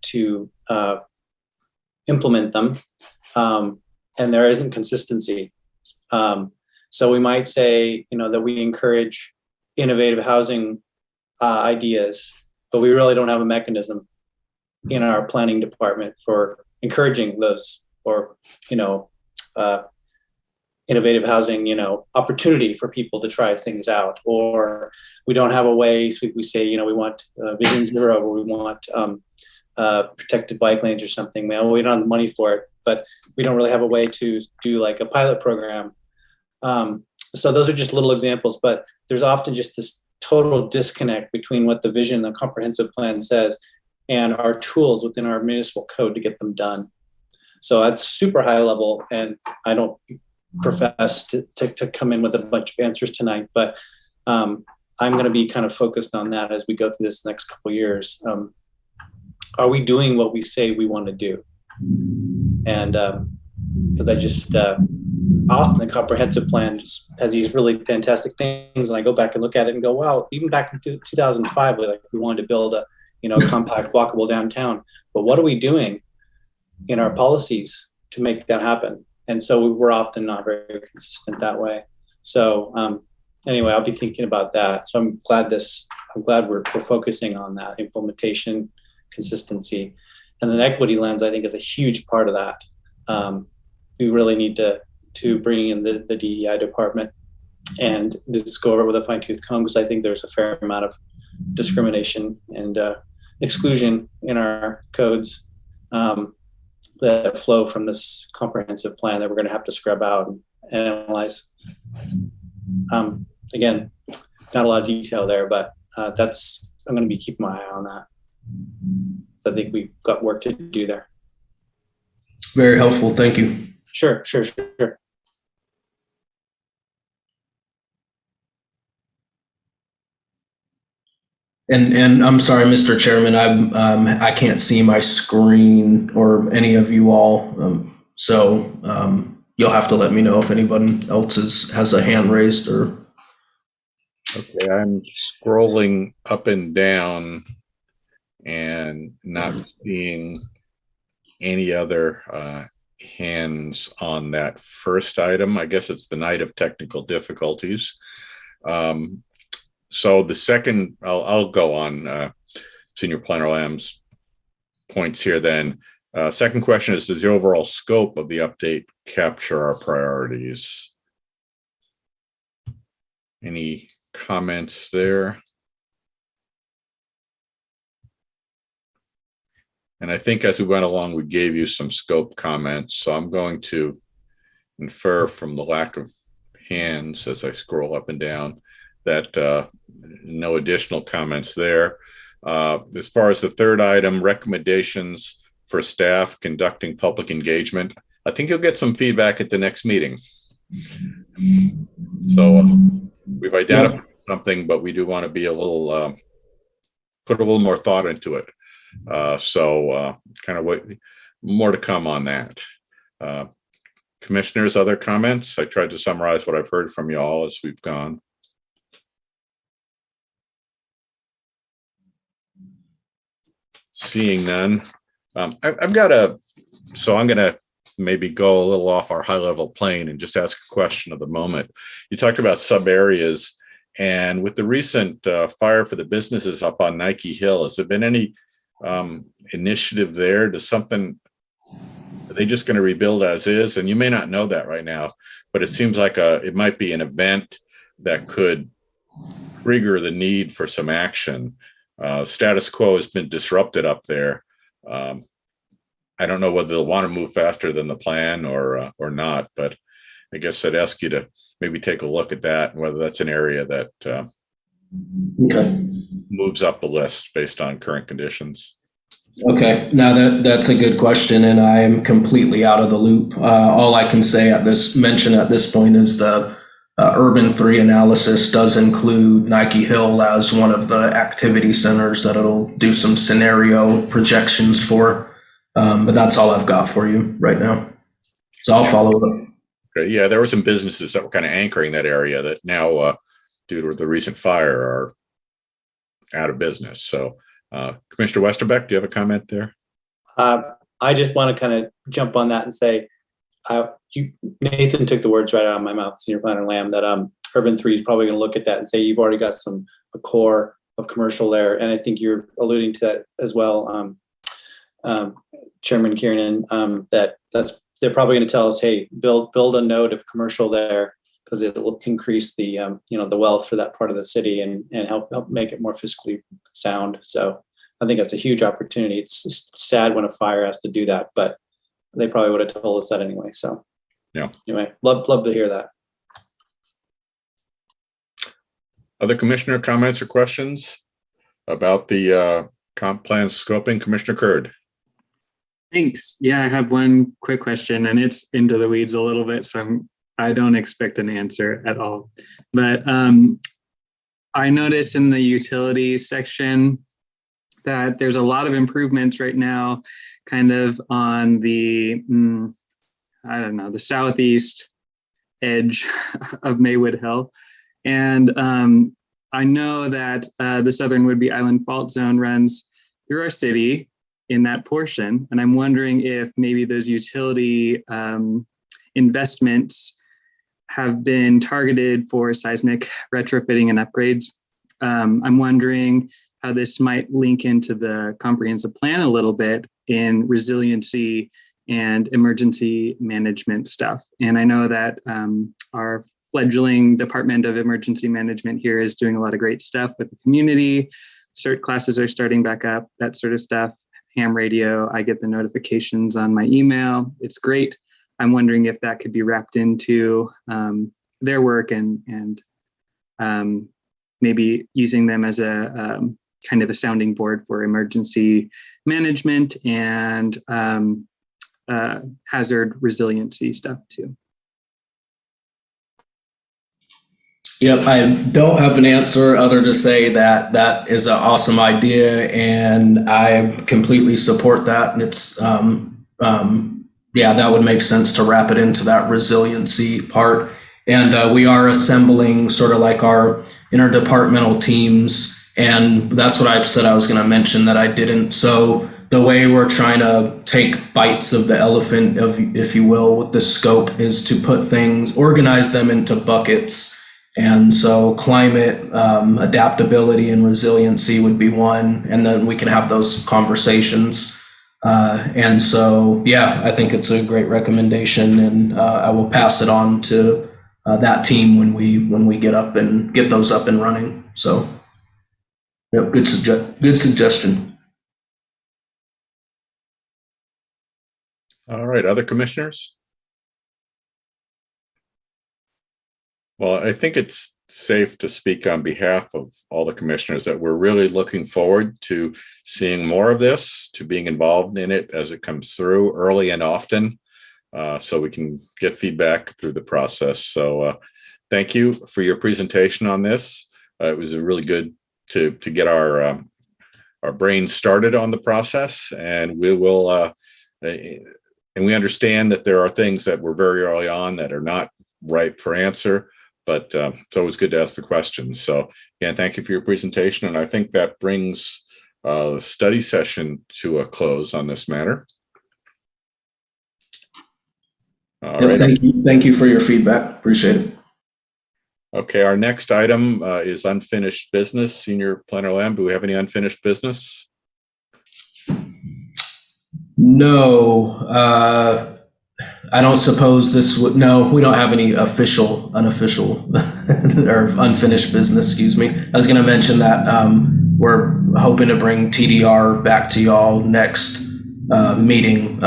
implement them, and there isn't consistency. So we might say, that we encourage innovative housing ideas, but we really don't have a mechanism in our planning department for encouraging those, or innovative housing, opportunity for people to try things out. Or we don't have a way, so we say, we want Vision Zero, or we want protected bike lanes or something. We don't have the money for it, but we don't really have a way to do like a pilot program. So those are just little examples, but there's often just this total disconnect between what the vision, the comprehensive plan says, and our tools within our municipal code to get them done. So that's super high level, and I don't profess to come in with a bunch of answers tonight, but I'm going to be kind of focused on that as we go through this next couple of years. Are we doing what we say we want to do? And because I just often the comprehensive plan has these really fantastic things, and I go back and look at it and go, wow, even back in 2005, we wanted to build a compact walkable downtown, but what are we doing in our policies to make that happen? And so we're often not very consistent that way. So anyway, I'll be thinking about that. So I'm glad we're focusing on that implementation, consistency, and then equity lens, I think, is a huge part of that. We really need to bring in the DEI department and just go over it with a fine-tooth comb, because I think there's a fair amount of discrimination and exclusion in our codes that flow from this comprehensive plan that we're going to have to scrub out and analyze. Again, not a lot of detail there, but I'm going to be keeping my eye on that. So I think we've got work to do there. Very helpful. Thank you. Sure. And I'm sorry, Mr. Chairman, I can't see my screen or any of you all. You'll have to let me know if anyone else has a hand raised or. Okay, I'm scrolling up and down and not seeing any other hands on that first item. I guess it's the night of technical difficulties. So the second, I'll go on Senior Planner Lamb's points here then. Second question is, does the overall scope of the update capture our priorities? Any comments there? And I think as we went along, we gave you some scope comments. So I'm going to infer from the lack of hands as I scroll up and down that no additional comments there. As far as the third item, recommendations for staff conducting public engagement, I think you'll get some feedback at the next meeting. So we've identified something, but we do want to be a little, put a little more thought into it. Kind of what more to come on that. Commissioners, other comments? I tried to summarize what I've heard from you all as we've gone. Seeing none. I'm going to maybe go a little off our high level plane and just ask a question of the moment. You talked about sub areas, and with the recent fire for the businesses up on Nike Hill, has there been any initiative there? Are they just going to rebuild as is? And you may not know that right now, but it seems like it might be an event that could trigger the need for some action. Status quo has been disrupted up there. I don't know whether they'll want to move faster than the plan or not, but I guess I'd ask you to maybe take a look at that and whether that's an area that moves up the list based on current conditions. Okay, now that's a good question, and I am completely out of the loop. All I can mention at this point is the Urban 3 analysis does include Nike Hill as one of the activity centers that it'll do some scenario projections for. But that's all I've got for you right now. So I'll follow up. Okay. Yeah, there were some businesses that were kind of anchoring that area that now, due to the recent fire, are out of business. So, Commissioner Westerbeck, do you have a comment there? I just want to kind of jump on that and say, Nathan took the words right out of my mouth, Senior Planner Lamb, that Urban 3 is probably going to look at that and say you've already got a core of commercial there, and I think you're alluding to that as well, Chairman Kiernan. They're probably going to tell us, hey, build a node of commercial there because it will increase the the wealth for that part of the city and help make it more fiscally sound. So I think that's a huge opportunity. It's just sad when a fire has to do that, but they probably would have told us that anyway. So yeah. Anyway, love to hear that. Other commissioner comments or questions about the comp plan scoping? Commissioner Curd. Thanks. Yeah, I have one quick question, and it's into the weeds a little bit, so I don't expect an answer at all. But I noticed in the utilities section that there's a lot of improvements right now, kind of on the, the southeast edge of Maywood Hill. And I know that the Southern Whidbey Island Fault Zone runs through our city in that portion. And I'm wondering if maybe those utility investments have been targeted for seismic retrofitting and upgrades. I'm wondering how this might link into the comprehensive plan a little bit in resiliency and emergency management stuff. And I know that our fledgling Department of Emergency Management here is doing a lot of great stuff with the community. CERT classes are starting back up, that sort of stuff. Ham radio, I get the notifications on my email. It's great. I'm wondering if that could be wrapped into their work and maybe using them as a kind of a sounding board for emergency management and hazard resiliency stuff too. Yep, I don't have an answer other to say that that is an awesome idea, and I completely support that. And it's, yeah, that would make sense to wrap it into that resiliency part. And we are assembling sort of like our interdepartmental teams, and that's what I said I was going to mention that I didn't. So the way we're trying to take bites of the elephant, if you will, with the scope is to put things, organize them into buckets. And so climate, adaptability and resiliency would be one, and then we can have those conversations. And so, yeah, I think it's a great recommendation, and I will pass it on to that team when we get those up and running. So, yep, good suggestion. All right, other commissioners? Well, I think it's safe to speak on behalf of all the commissioners that we're really looking forward to seeing more of this, to being involved in it as it comes through early and often, so we can get feedback through the process. So thank you for your presentation on this. It was really good to get our brains started on the process, and we will, and we understand that there are things that were very early on that are not ripe for answer. But it's always good to ask the questions. So again, thank you for your presentation. And I think that brings the study session to a close on this matter. All right. Thank you for your feedback. Appreciate it. Okay, our next item is unfinished business. Senior Planner Lamb, do we have any unfinished business? No. I don't suppose this would, no, we don't have any unofficial or unfinished business, excuse me. I was going to mention that we're hoping to bring TDR back to y'all next meeting.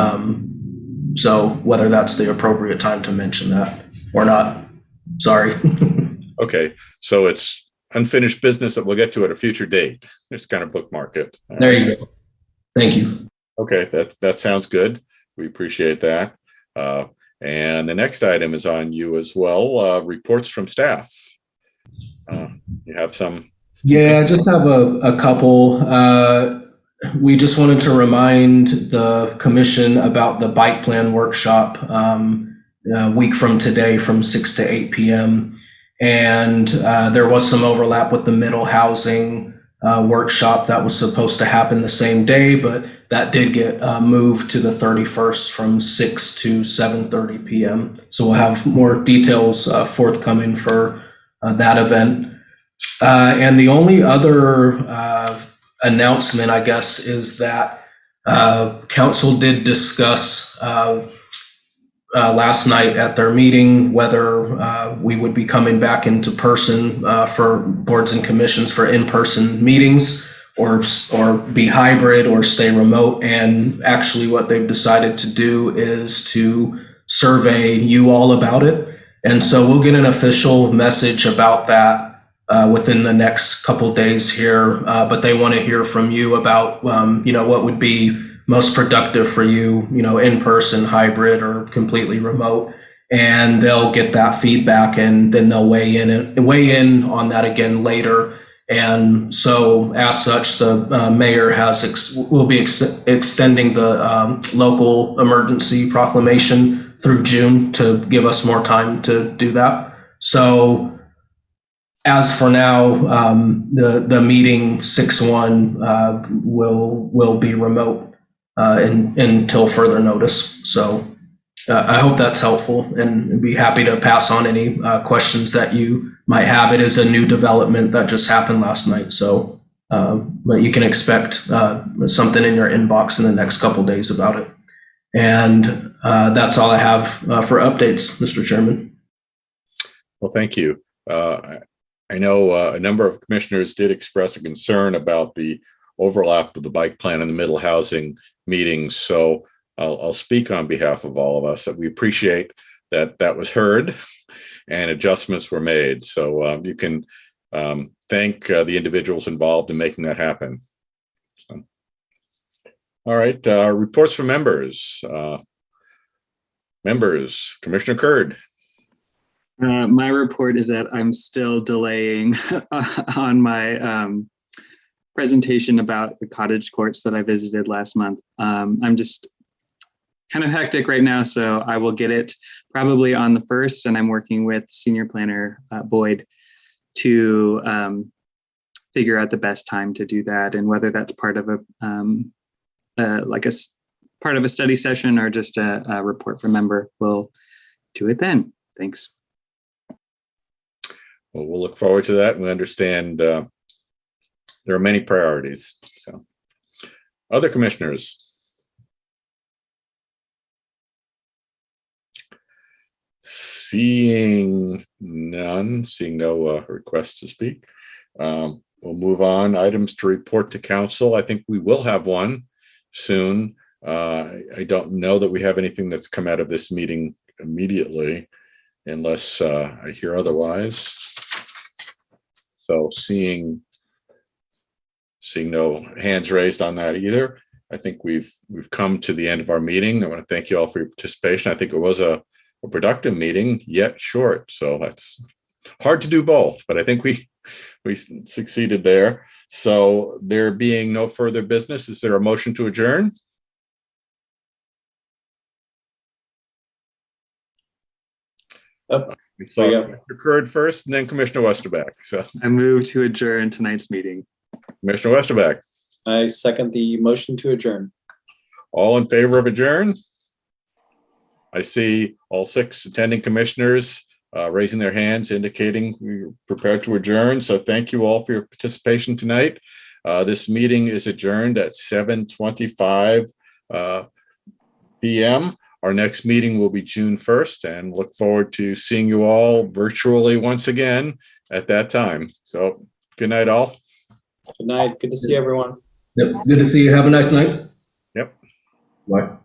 So whether that's the appropriate time to mention that or not, sorry. Okay, so it's unfinished business that we'll get to at a future date. Just kind of bookmark it. There you go. Thank you. Okay, that sounds good. We appreciate that. And the next item is on you as well, reports from staff. You have some? Yeah, I just have a couple. We just wanted to remind the commission about the bike plan workshop a week from today from 6 to 8 p.m. And there was some overlap with the middle housing workshop that was supposed to happen the same day, but that did get moved to the 31st from 6 to 7:30 p.m. So we'll have more details forthcoming for that event. And the only other announcement, I guess, is that council did discuss last night at their meeting whether we would be coming back into person for boards and commissions for in-person meetings, or be hybrid or stay remote. And actually what they've decided to do is to survey you all about it. And so we'll get an official message about that within the next couple days here. But they want to hear from you about, what would be most productive for you, in person, hybrid, or completely remote. And they'll get that feedback, and then they'll weigh in on that again later. And so as such, the mayor will be extending the local emergency proclamation through June to give us more time to do that. So as for now, the meeting 6/1 will be remote until further notice. So I hope that's helpful, and I'd be happy to pass on any questions that you might have. It is a new development that just happened last night. So, but you can expect something in your inbox in the next couple days about it. And that's all I have for updates, Mr. Chairman. Well, thank you. I know a number of commissioners did express a concern about the overlap of the bike plan and the middle housing meetings. So I'll speak on behalf of all of us that we appreciate that was heard and adjustments were made. So you can thank the individuals involved in making that happen. So, all right, reports from members. Members, Commissioner Curd. My report is that I'm still delaying on my presentation about the cottage courts that I visited last month. I'm just kind of hectic right now, so I will get it probably on the 1st, and I'm working with Senior Planner Boyd to figure out the best time to do that, and whether that's part of part of a study session or just a report for member. We'll do it then. Thanks. Well, we'll look forward to that. We understand there are many priorities. So, other commissioners. Seeing none, seeing no requests to speak, we'll move on. Items to report to council. I think we will have one soon. I don't know that we have anything that's come out of this meeting immediately, unless I hear otherwise. So seeing no hands raised on that either, I think we've come to the end of our meeting. I want to thank you all for your participation. I think it was a productive meeting, yet short. So that's hard to do both, but I think we succeeded there. So there being no further business, is there a motion to adjourn? We saw Commissioner Curd first, and then Commissioner Westerbeck. So I move to adjourn tonight's meeting. Commissioner Westerbeck. I second the motion to adjourn. All in favor of adjourn? I see all 6 attending commissioners raising their hands, indicating we're prepared to adjourn. So thank you all for your participation tonight. This meeting is adjourned at 7:25 p.m. Our next meeting will be June 1st, and look forward to seeing you all virtually once again at that time. So good night, all. Good night. Good to see everyone. Yep. Good to see you. Have a nice night. Yep. Bye.